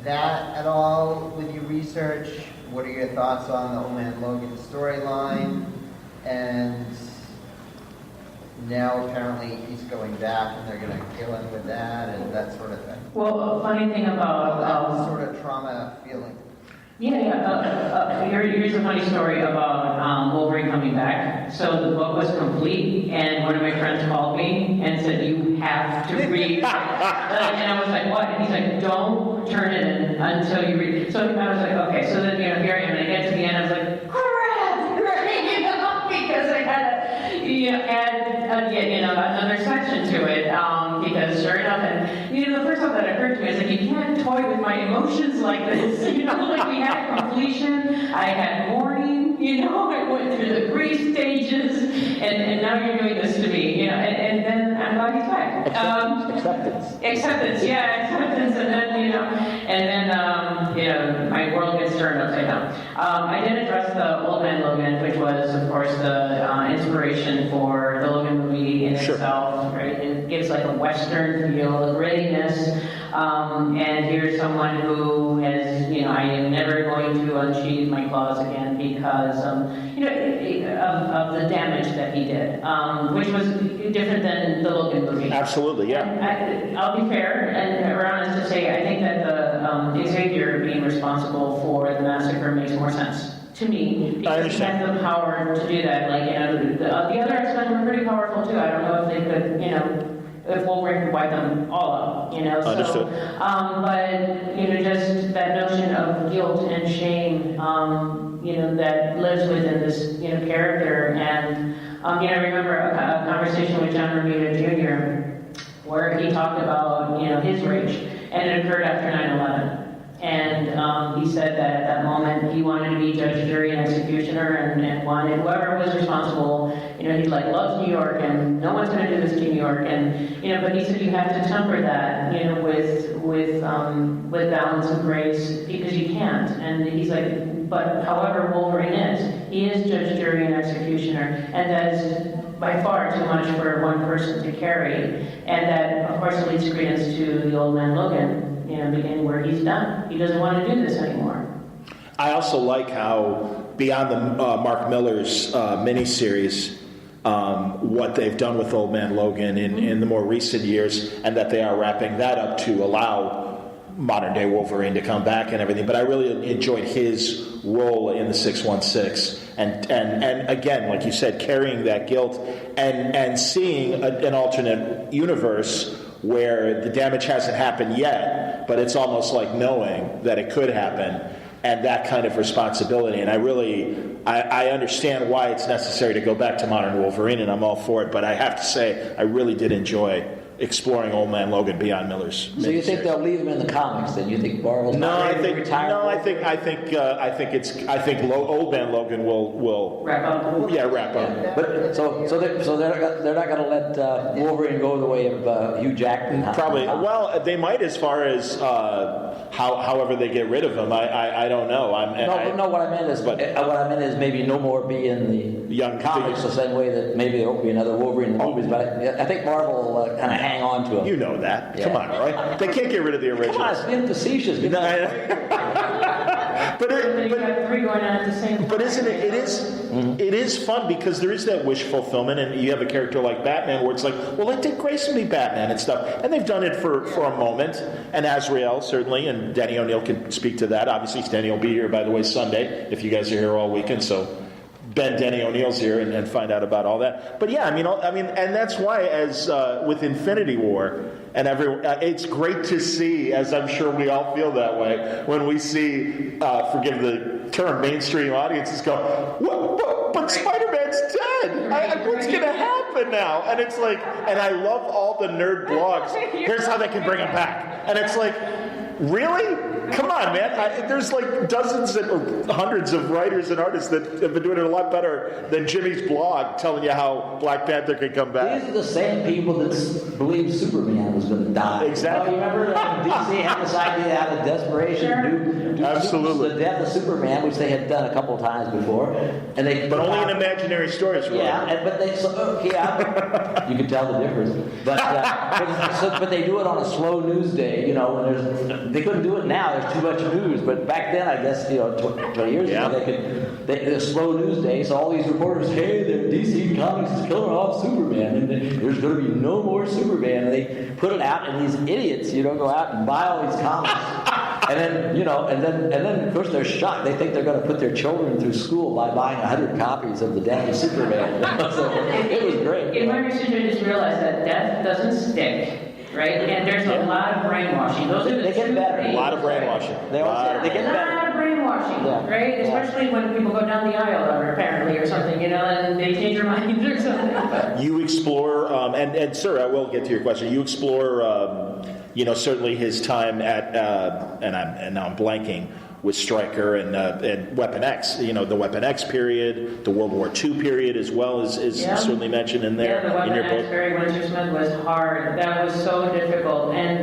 that at all with your research? What are your thoughts on the Old Man Logan storyline? And now apparently he's going back and they're going to kill him with that and that sort of thing. Well, a funny thing about... that sort of trauma feeling. Here's a funny story about Wolverine coming back. So the book was complete, and one of my friends called me and said, "You have to read." And I was like, "What?" And he's like, "Don't turn it in until you read it." So I was like, "Okay." So then here I am, and I get to the end, I was like, "Crap!" Because I had to add another section to it, because sure enough, and the first thought that occurred to me is like, you can't toy with my emotions like this. Like we had completion, I had mourning, I went through the grief stages, and now you're doing this to me, and then I'm glad he's back. Acceptance, and then my world gets turned upside down. I did address the Old Man Logan, which was, of course, the inspiration for the Logan movie in itself, right? It gives like a Western feel, a grittiness, and here's someone who has, I am never going to unsheathe my claws again because, of the damage that he did, which was different than the Logan movie. Absolutely, yeah. I'll be fair and honest to say, I think that the Xavier being responsible for the massacre makes more sense to me, because he has the power to do that. Like, the other X-Men were pretty powerful too. I don't know if they could, if Wolverine could wipe them all out, Understood. But, just that notion of guilt and shame, that lives within this, character. And, I remember a conversation with John Romita Jr., where he talked about, his rage, and it occurred after 9/11. And he said that at that moment he wanted to be judge, jury, and executioner, and wanted whoever was responsible. He loves New York, and no one's going to do this to New York. And but he said you have to temper that, with balance and grace, because you can't. And he's like, but however Wolverine is, he is judge, jury, and executioner, and that is by far too much for one person to carry. And that, of course, leads credence to the old man Logan, beginning where he's done. He doesn't want to do this anymore. I also like how, beyond the Mark Miller's miniseries, what they've done with Old Man Logan in the more recent years, and that they are wrapping that up to allow modern-day Wolverine to come back and everything. But I really enjoyed his role in the 616, and again, like you said, carrying that guilt and seeing an alternate universe where the damage hasn't happened yet, but it's almost like knowing that it could happen, and that kind of responsibility. And I understand why it's necessary to go back to modern Wolverine, and I'm all for it, but I have to say, I really did enjoy exploring Old Man Logan beyond Miller's. So you think they'll leave him in the comics? Then you think Marvel's I think Old Man Logan will wrap up. Yeah, wrap up. Yeah. But so they're not going to let Wolverine go the way of Hugh Jackman. Probably. Well, they might, as far as however they get rid of him. I don't know. What I meant is maybe no more be in the young comics the same way that maybe there won't be another Wolverine in the movies. But I think Marvel will kind of hang on to him. You know that. Yeah. Come on, right? They can't get rid of the original. Come on, it's being facetious. But you got three going on at the same time. But isn't it? It is fun, because there is that wish fulfillment, and you have a character like Batman where it's like, well, let Dick Grayson be Batman and stuff, and they've done it for a moment, and Azrael certainly, and Danny O'Neill can speak to that. Obviously, Danny will be here, by the way, Sunday if you guys are here all weekend. So Ben Denny O'Neill's here and find out about all that. But yeah, I mean, and that's why, as with Infinity War and it's great to see, as I'm sure we all feel that way, when we see, forgive the term, mainstream audiences go, what? But Spider-Man's dead. What's going to happen now? And it's like, and I love all the nerd blogs. Here's how they can bring him back. And it's like, really? Come on, man. There's like dozens or hundreds of writers and artists that have been doing it a lot better than Jimmy's blog telling you how Black Panther can come back. These are the same people that believed Superman was going to die. Exactly. You remember DC had this idea out of desperation do Absolutely. the death of Superman, which they had done a couple of times before, but only in imaginary stories. Really. Yeah, but they you can tell the difference. But they do it on a slow news day. When they couldn't do it now. There's too much news. But back then, I guess 20 years ago, they slow news day. So all these reporters, hey, the DC Comics is killing off Superman, and there's going to be no more Superman. And they put it out, and these idiots, go out and buy all these comics. And then, of course, they're shocked. They think they're going to put their children through school by buying 100 copies of the death of Superman. So it was great. In my research, I just realized that death doesn't stick. Right? And there's a lot of brainwashing. They get better. A lot of brainwashing. They get better. A lot of brainwashing, right? Especially when people go down the aisle, apparently, or something, and they change their minds or something. You explore, and sir, I will get to your question. You explore, certainly his time at, and now I'm blanking, with Stryker and Weapon X. The Weapon X period, the World War II period as well is certainly mentioned in there. Yeah, the Weapon X, Barry Windsor-Smith, was hard. That was so difficult, and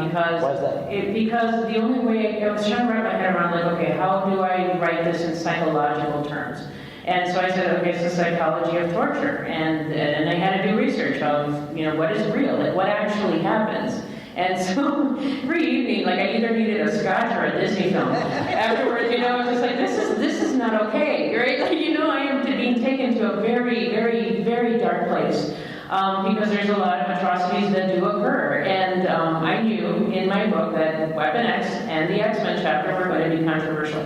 because why is that? Because the only way I was trying to wrap my head around, like, okay, how do I write this in psychological terms? And so I said, okay, it's the psychology of torture, and I had to do research of what is real, like what actually happens. And so every evening, like, I either needed a Scotch or a Disney film. Afterwards, I was just like, this is not okay, right? Like, I am being taken to a very, very, very dark place because there's a lot of atrocities that do occur. And I knew in my book that Weapon X and the X-Men chapter were going to be controversial.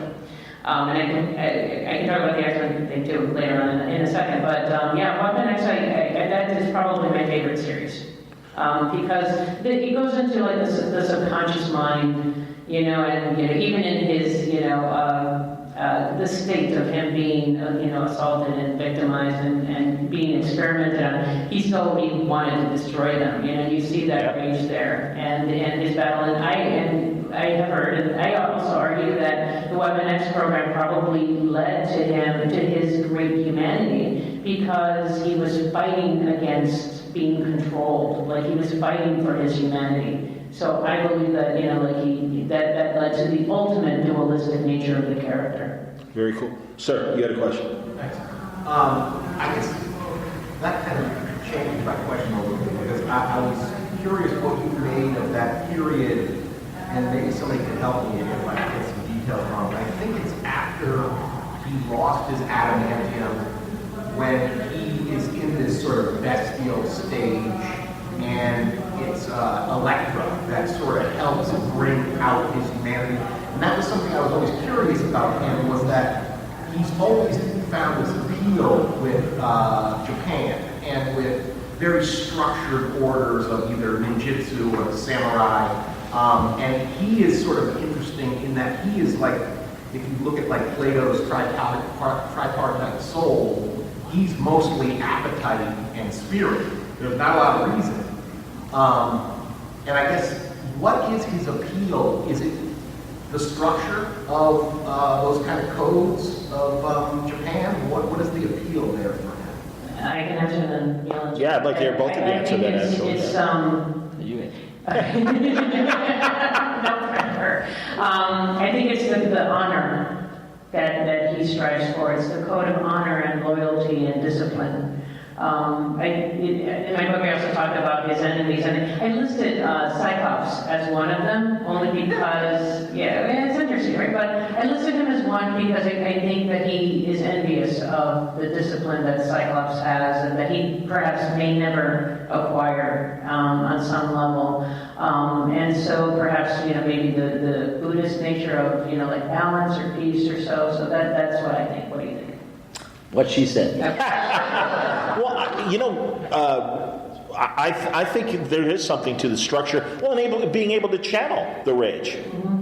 And I can talk about the X-Men thing too later on in a second. But Weapon X, that is probably my favorite series. Because it goes into like the subconscious mind, and even in his, the state of him being, assaulted and victimized and being experimented on, he wanted to destroy them. You see that rage there, and his battle. And I have heard, and I also argue that the Weapon X program probably led to his great humanity, because he was fighting against being controlled. Like, he was fighting for his humanity. So I believe that, that led to the ultimate dualistic nature of the character. Very cool. Sir, you had a question? Thanks. I guess that kind of changed my question a little bit, because I was curious what you made of that period, and maybe somebody can help me if I get some details wrong. I think it's after he lost his adamantium, when he is in this sort of bestial stage, and it's Elektra that sort of helps bring out his humanity. And that was something I was always curious about him, was that he's always found this appeal with Japan, and with very structured orders of either ninjutsu or samurai. And he is sort of interesting in that he is like, if you look at like Plato's tripartite soul, he's mostly appetite and spirit. There's not a lot of reason. And I guess, what is his appeal? Is it the structure of those kind of codes of Japan? What is the appeal there for him? I can answer them. Yeah, I'd like to hear both of you answer that. I think it's the honor that he strives for. It's the code of honor and loyalty and discipline. In my book, I also talked about his enemies, and I listed Cyclops as one of them, only because, it's interesting, right? But I listed him as one because I think that he is envious of the discipline that Cyclops has, and that he perhaps may never acquire on some level. And so perhaps, maybe the Buddhist nature of, like balance or peace or so. So that's what I think. What do you think? What she said. Well, I think there is something to the structure. Well, being able to channel the rage,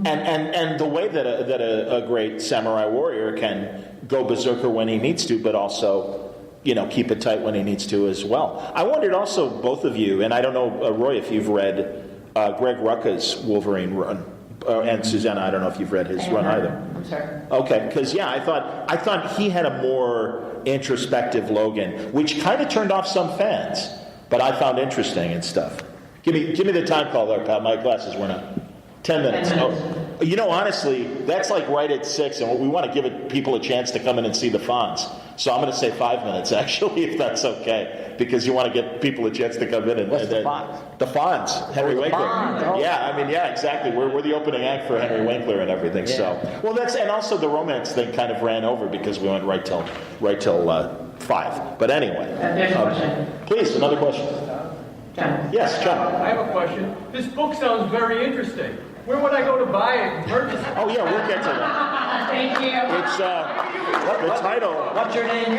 and the way that a great samurai warrior can go berserker when he needs to, but also, keep it tight when he needs to as well. I wondered also, both of you, and I don't know, Roy, if you've read Greg Rucka's Wolverine run. And Suzana, I don't know if you've read his run either. I'm sorry. Okay, because I thought he had a more introspective Logan, which kind of turned off some fans, but I found interesting and stuff. Give me the time call there, Pat. My glasses went up. 10 minutes. 10 minutes. Honestly, that's like right at 6, and we want to give people a chance to come in and see the Fonz. So I'm going to say 5 minutes, actually, if that's okay, because you want to give people a chance to come in and. What's the Fonz? The Fonz, Henry Winkler. Fonz. Yeah, exactly. We're the opening act for Henry Winkler and everything. Yeah. So, well, and also the romance thing kind of ran over because we went right till 5. But anyway, There's a question. Please, another question. John. Yes, John. I have a question. This book sounds very interesting. Where would I go to buy it and purchase it? Oh yeah, we'll get to that. Thank you. It's the title. What's your name?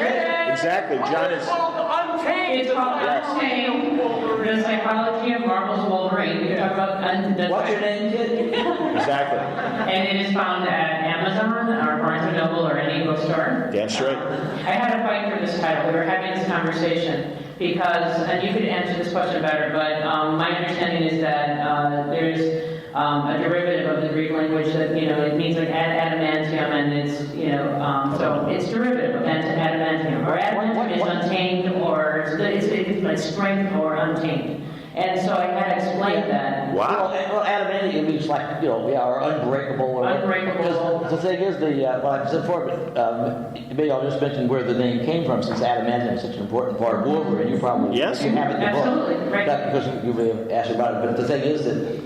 Exactly, John is. It's called Untamed. It's called Untamed, the Psychology of Marvel's Wolverine. We talk about What's your name, kid? Exactly. And it is found at Amazon or Barnes & Noble or any bookstore. Damn straight. I had to fight for this title. We were having this conversation because, and you could answer this question better, but my understanding is that there's a derivative of the Greek language that, it means like adamantium, and it's, so it's derivative of adamantium. Or adamantium is untamed, or it's like strength or untamed. And so I had to explain that. Wow. Well, adamantium means like, we are unbreakable. Unbreakable. Because the thing is, like I said before, maybe I'll just mention where the name came from, since adamantium is such an important part of Wolverine. You probably you have it in the book. Absolutely. Right. Because you may have asked about it. But the thing is that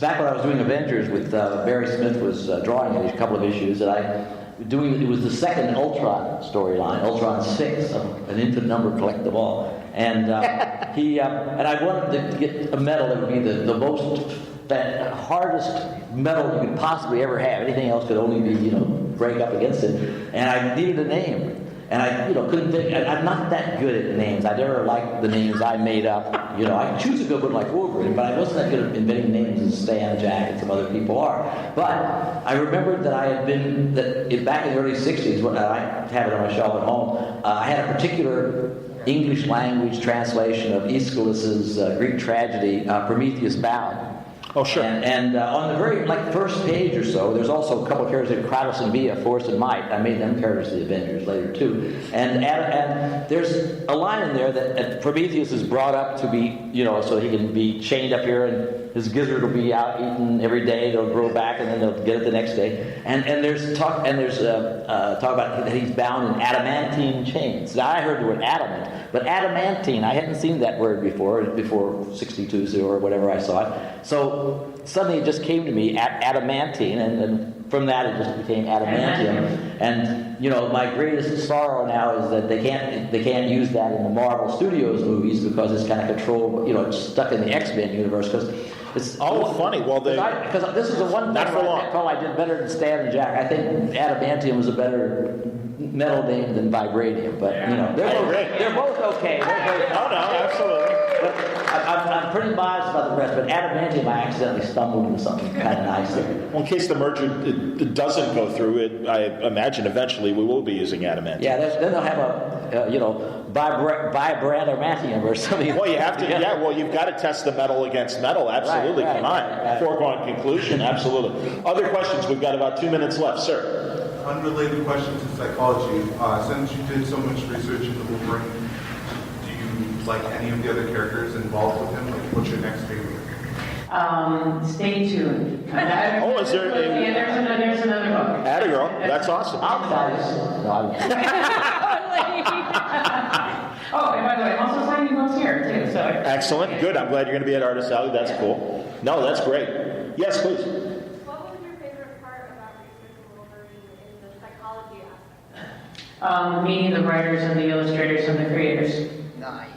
back when I was doing Avengers with Barry Smith was drawing a couple of issues that it was the second Ultron storyline, Ultron 6, of an infinite number collective all. And and I wanted to get a metal that would be the most hardest metal you could possibly ever have. Anything else could only be, break up against it. And I needed a name. And I, couldn't think. I'm not that good at names. I never liked the names I made up. I could choose a good one like Wolverine, but I wasn't that good at inventing names as Stan, Jack, and some other people are. But I remembered that I had been back in the early '60s when I have it on my shelf at home. I had a particular English language translation of Aeschylus's Greek tragedy, Prometheus Bound. Oh, sure. And on the very first page or so, there's also a couple of characters like Kratos and Via, Force and Might. I made them characters of the Avengers later too. And there's a line in there that Prometheus is brought up to be, so he can be chained up here, and his gizzard will be out eaten every day. They'll grow back, and then they'll get it the next day. And there's talk about that he's bound in adamantine chains. Now I heard the word adamant, but adamantine, I hadn't seen that word before 62 or whatever I saw it. So suddenly it just came to me, adamantine, and from that it just became adamantium. And my greatest sorrow now is that they can't use that in the Marvel Studios movies because it's kind of controlled, it's stuck in the X-Men universe because it's funny. Well, because this is the one thing I did better than Stan and Jack. I think adamantium was a better metal name than vibranium, but they're both okay. No, absolutely. But I'm pretty biased about the rest, but adamantium I accidentally stumbled into something kind of nice there. Well, in case the merger it doesn't go through, I imagine eventually we will be using adamantium. Yeah, then they'll have a vibranium or something. Well, you have to. Yeah, well, you've got to test the metal against metal. Absolutely, come on. Foregone conclusion. Absolutely. Other questions? We've got about 2 minutes left, sir. Unrelated question to psychology. Since you did so much research into Wolverine, do you like any of the other characters involved with him? Like, what's your next favorite? Stay tuned. Is there? There's another book. Atta girl. That's awesome. I'll tell you. No, Oh, and by the way, I'm also signing books here too. So Excellent. Good. I'm glad you're going to be at Artist Alley. That's cool. No, that's great. Yes, please. What was your favorite part about researching Wolverine in the psychology aspect? Meeting the writers and the illustrators and the creators. Nice.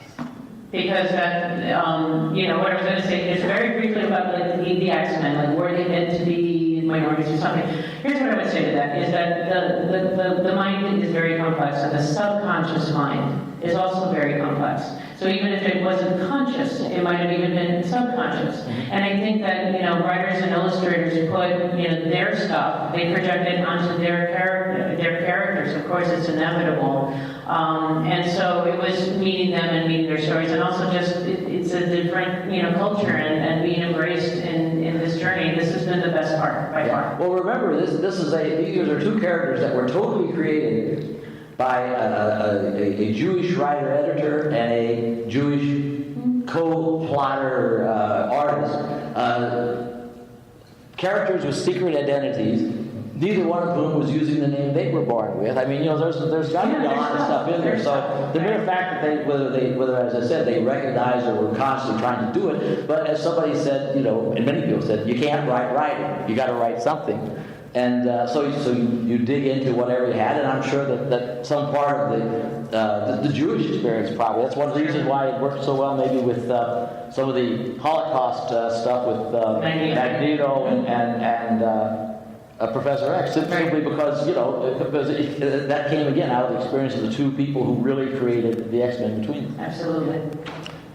Because that, what I was going to say is very briefly about the X-Men, were they meant to be minorities or something. Here's what I would say to that, is that the mind is very complex, and the subconscious mind is also very complex. So even if it wasn't conscious, it might have even been subconscious. And I think that, writers and illustrators put, their stuff, they project it onto their characters. Of course, it's inevitable. And so it was meeting them and meeting their stories, and also just it's a different culture and being embraced in this journey. This has been the best part by far. Well, remember these are two characters that were totally created by a Jewish writer-editor and a Jewish co-plotter artist. Characters with secret identities. Neither one of whom was using the name they were born with. I mean, there's got to be a lot of stuff in there. So the mere fact that whether as I said, they recognized or were constantly trying to do it, but as somebody said, and many people said, you can't write writing. You got to write something. And so you dig into whatever you had, and I'm sure that some part of the Jewish experience probably. That's one reason why it worked so well, maybe with some of the Holocaust stuff with Magneto and Professor X, simply because that came again out of the experience of the two people who really created the X-Men between them. Absolutely.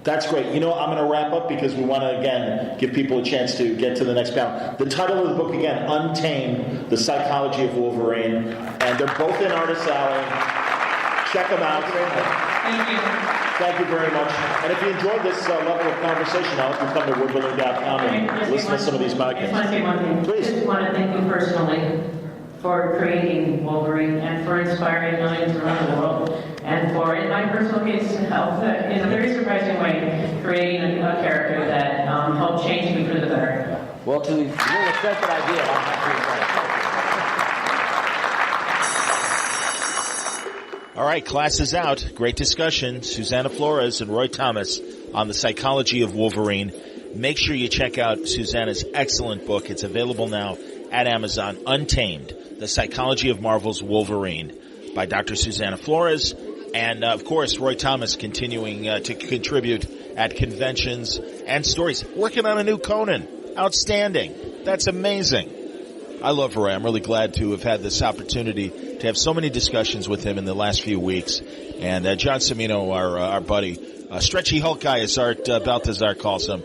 That's great. I'm going to wrap up because we want to, again, give people a chance to get to the next panel. The title of the book, again, Untamed, The Psychology of Wolverine. And they're both in Artist Alley. Check them out. Thank you. Thank you very much. And if you enjoyed this level of conversation, I hope you come to wordballoon.com and listen to some of these podcasts. I just want to say one thing. Please. I just want to thank you personally for creating Wolverine and for inspiring millions around the world, and for, in my personal case, help in a very surprising way, creating a character that helped change me for the better. Well, to the little extent that I did, I'm happy. All right, class is out. Great discussion. Suzana Flores and Roy Thomas on the psychology of Wolverine. Make sure you check out Suzana's excellent book. It's available now at Amazon, Untamed, The Psychology of Marvel's Wolverine, by Dr. Suzana Flores. And, of course, Roy Thomas continuing to contribute at conventions and stories. Working on a new Conan. Outstanding. That's amazing. I love Roy. I'm really glad to have had this opportunity to have so many discussions with him in the last few weeks. And John Cimino, our buddy, Stretchy Hulk guy, as Art Baltazar calls him,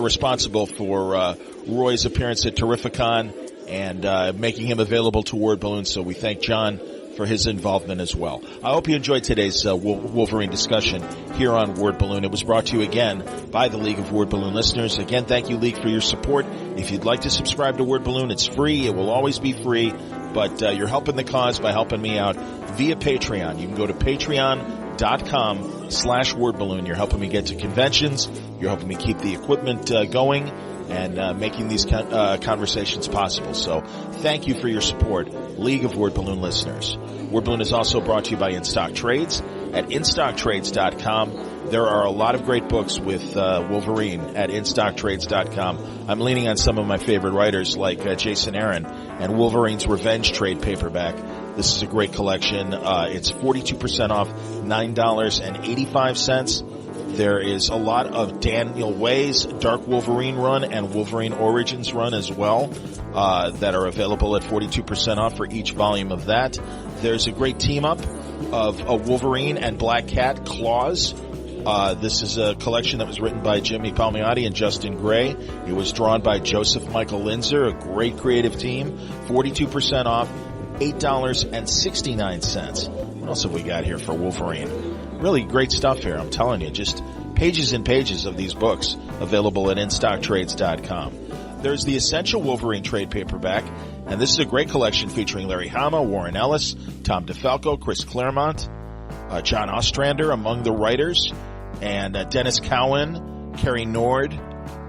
responsible for Roy's appearance at Terrificon and making him available to Word Balloon. So we thank John for his involvement as well. I hope you enjoyed today's Wolverine discussion here on Word Balloon. It was brought to you again by the League of Word Balloon listeners. Again, thank you, League, for your support. If you'd like to subscribe to Word Balloon, it's free. It will always be free, but you're helping the cause by helping me out via Patreon. You can go to patreon.com/wordballoon. You're helping me get to conventions. You're helping me keep the equipment going and making these conversations possible. So thank you for your support, League of Word Balloon listeners. Word Balloon is also brought to you by InStock Trades. At InStockTrades.com, there are a lot of great books with Wolverine at InStockTrades.com. I'm leaning on some of my favorite writers like Jason Aaron and Wolverine's Revenge Trade Paperback. This is a great collection. It's 42% off, $9.85. There is a lot of Daniel Way's Dark Wolverine run and Wolverine Origins run as well that are available at 42% off for each volume of that. There's a great team-up of Wolverine and Black Cat Claws. This is a collection that was written by Jimmy Palmiotti and Justin Gray. It was drawn by Joseph Michael Linzer, a great creative team. 42% off, $8.69. What else have we got here for Wolverine? Really great stuff here, I'm telling you. Just pages and pages of these books available at InStockTrades.com. There's the Essential Wolverine Trade Paperback, and this is a great collection featuring Larry Hama, Warren Ellis, Tom DeFalco, Chris Claremont, John Ostrander among the writers, and Dennis Cowan, Kerry Nord,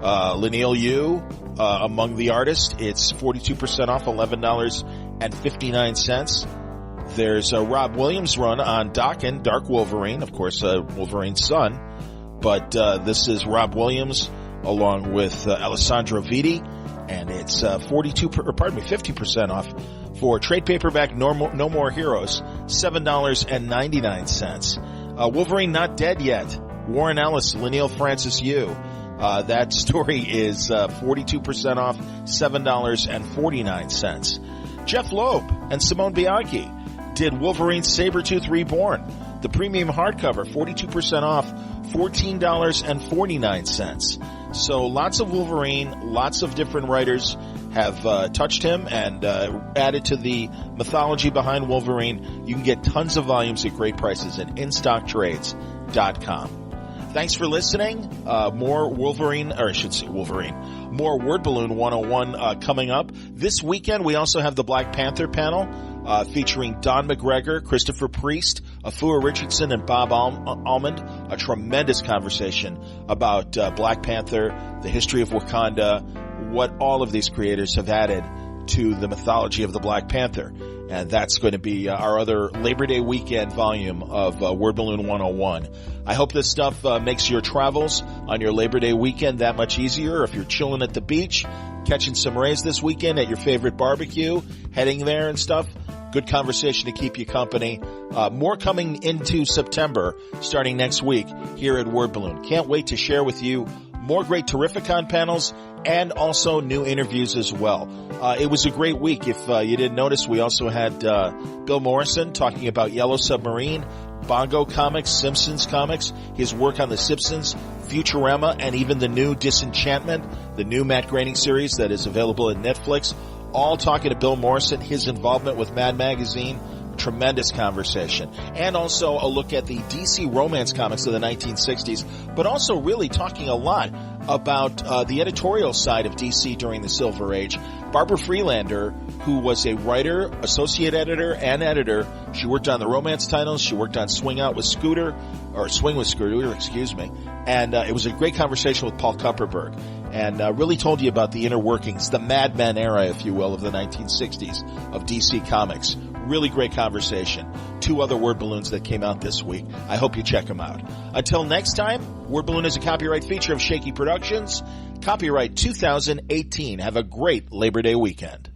Lyneel Yu among the artists. It's 42% off, $11.59. There's a Rob Williams run on Dokken, Dark Wolverine, of course, Wolverine's son. But this is Rob Williams along with Alessandro Vitti, and it's 50% off for trade paperback No More Heroes, $7.99. Wolverine Not Dead Yet, Warren Ellis, Lyneel Francis Yu. That story is 42% off, $7.49. Jeff Loeb and Simone Bianchi did Wolverine Sabretooth Reborn, the premium hardcover, 42% off, $14.49. So lots of Wolverine, lots of different writers have touched him and added to the mythology behind Wolverine. You can get tons of volumes at great prices at InStockTrades.com. Thanks for listening. More Wolverine, more Word Balloon 101 coming up. This weekend we also have the Black Panther panel featuring Don McGregor, Christopher Priest, Afua Richardson, and Bob Almond. A tremendous conversation about Black Panther, the history of Wakanda, what all of these creators have added to the mythology of the Black Panther. And that's going to be our other Labor Day weekend volume of Word Balloon 101. I hope this stuff makes your travels on your Labor Day weekend that much easier. If you're chilling at the beach, catching some rays this weekend at your favorite barbecue, heading there and stuff, good conversation to keep you company. More coming into September, starting next week here at Word Balloon. Can't wait to share with you more great Terrificon panels and also new interviews as well. It was a great week. If you didn't notice, we also had Bill Morrison talking about Yellow Submarine, Bongo Comics, Simpsons Comics, his work on The Simpsons, Futurama, and even the new Disenchantment, the new Matt Groening series that is available at Netflix. All talking to Bill Morrison, his involvement with Mad Magazine. Tremendous conversation. And also a look at the DC romance comics of the 1960s, but also really talking a lot about the editorial side of DC during the Silver Age. Barbara Freelander, who was a writer, associate editor, and editor. She worked on the romance titles. She worked on Swing with Scooter. And it was a great conversation with Paul Kupperberg. And really told you about the inner workings, the Mad Men era, if you will, of the 1960s of DC Comics. Really great conversation. 2 other Word Balloons that came out this week. I hope you check them out. Until next time, Word Balloon is a copyright feature of Shaky Productions. Copyright 2018. Have a great Labor Day weekend.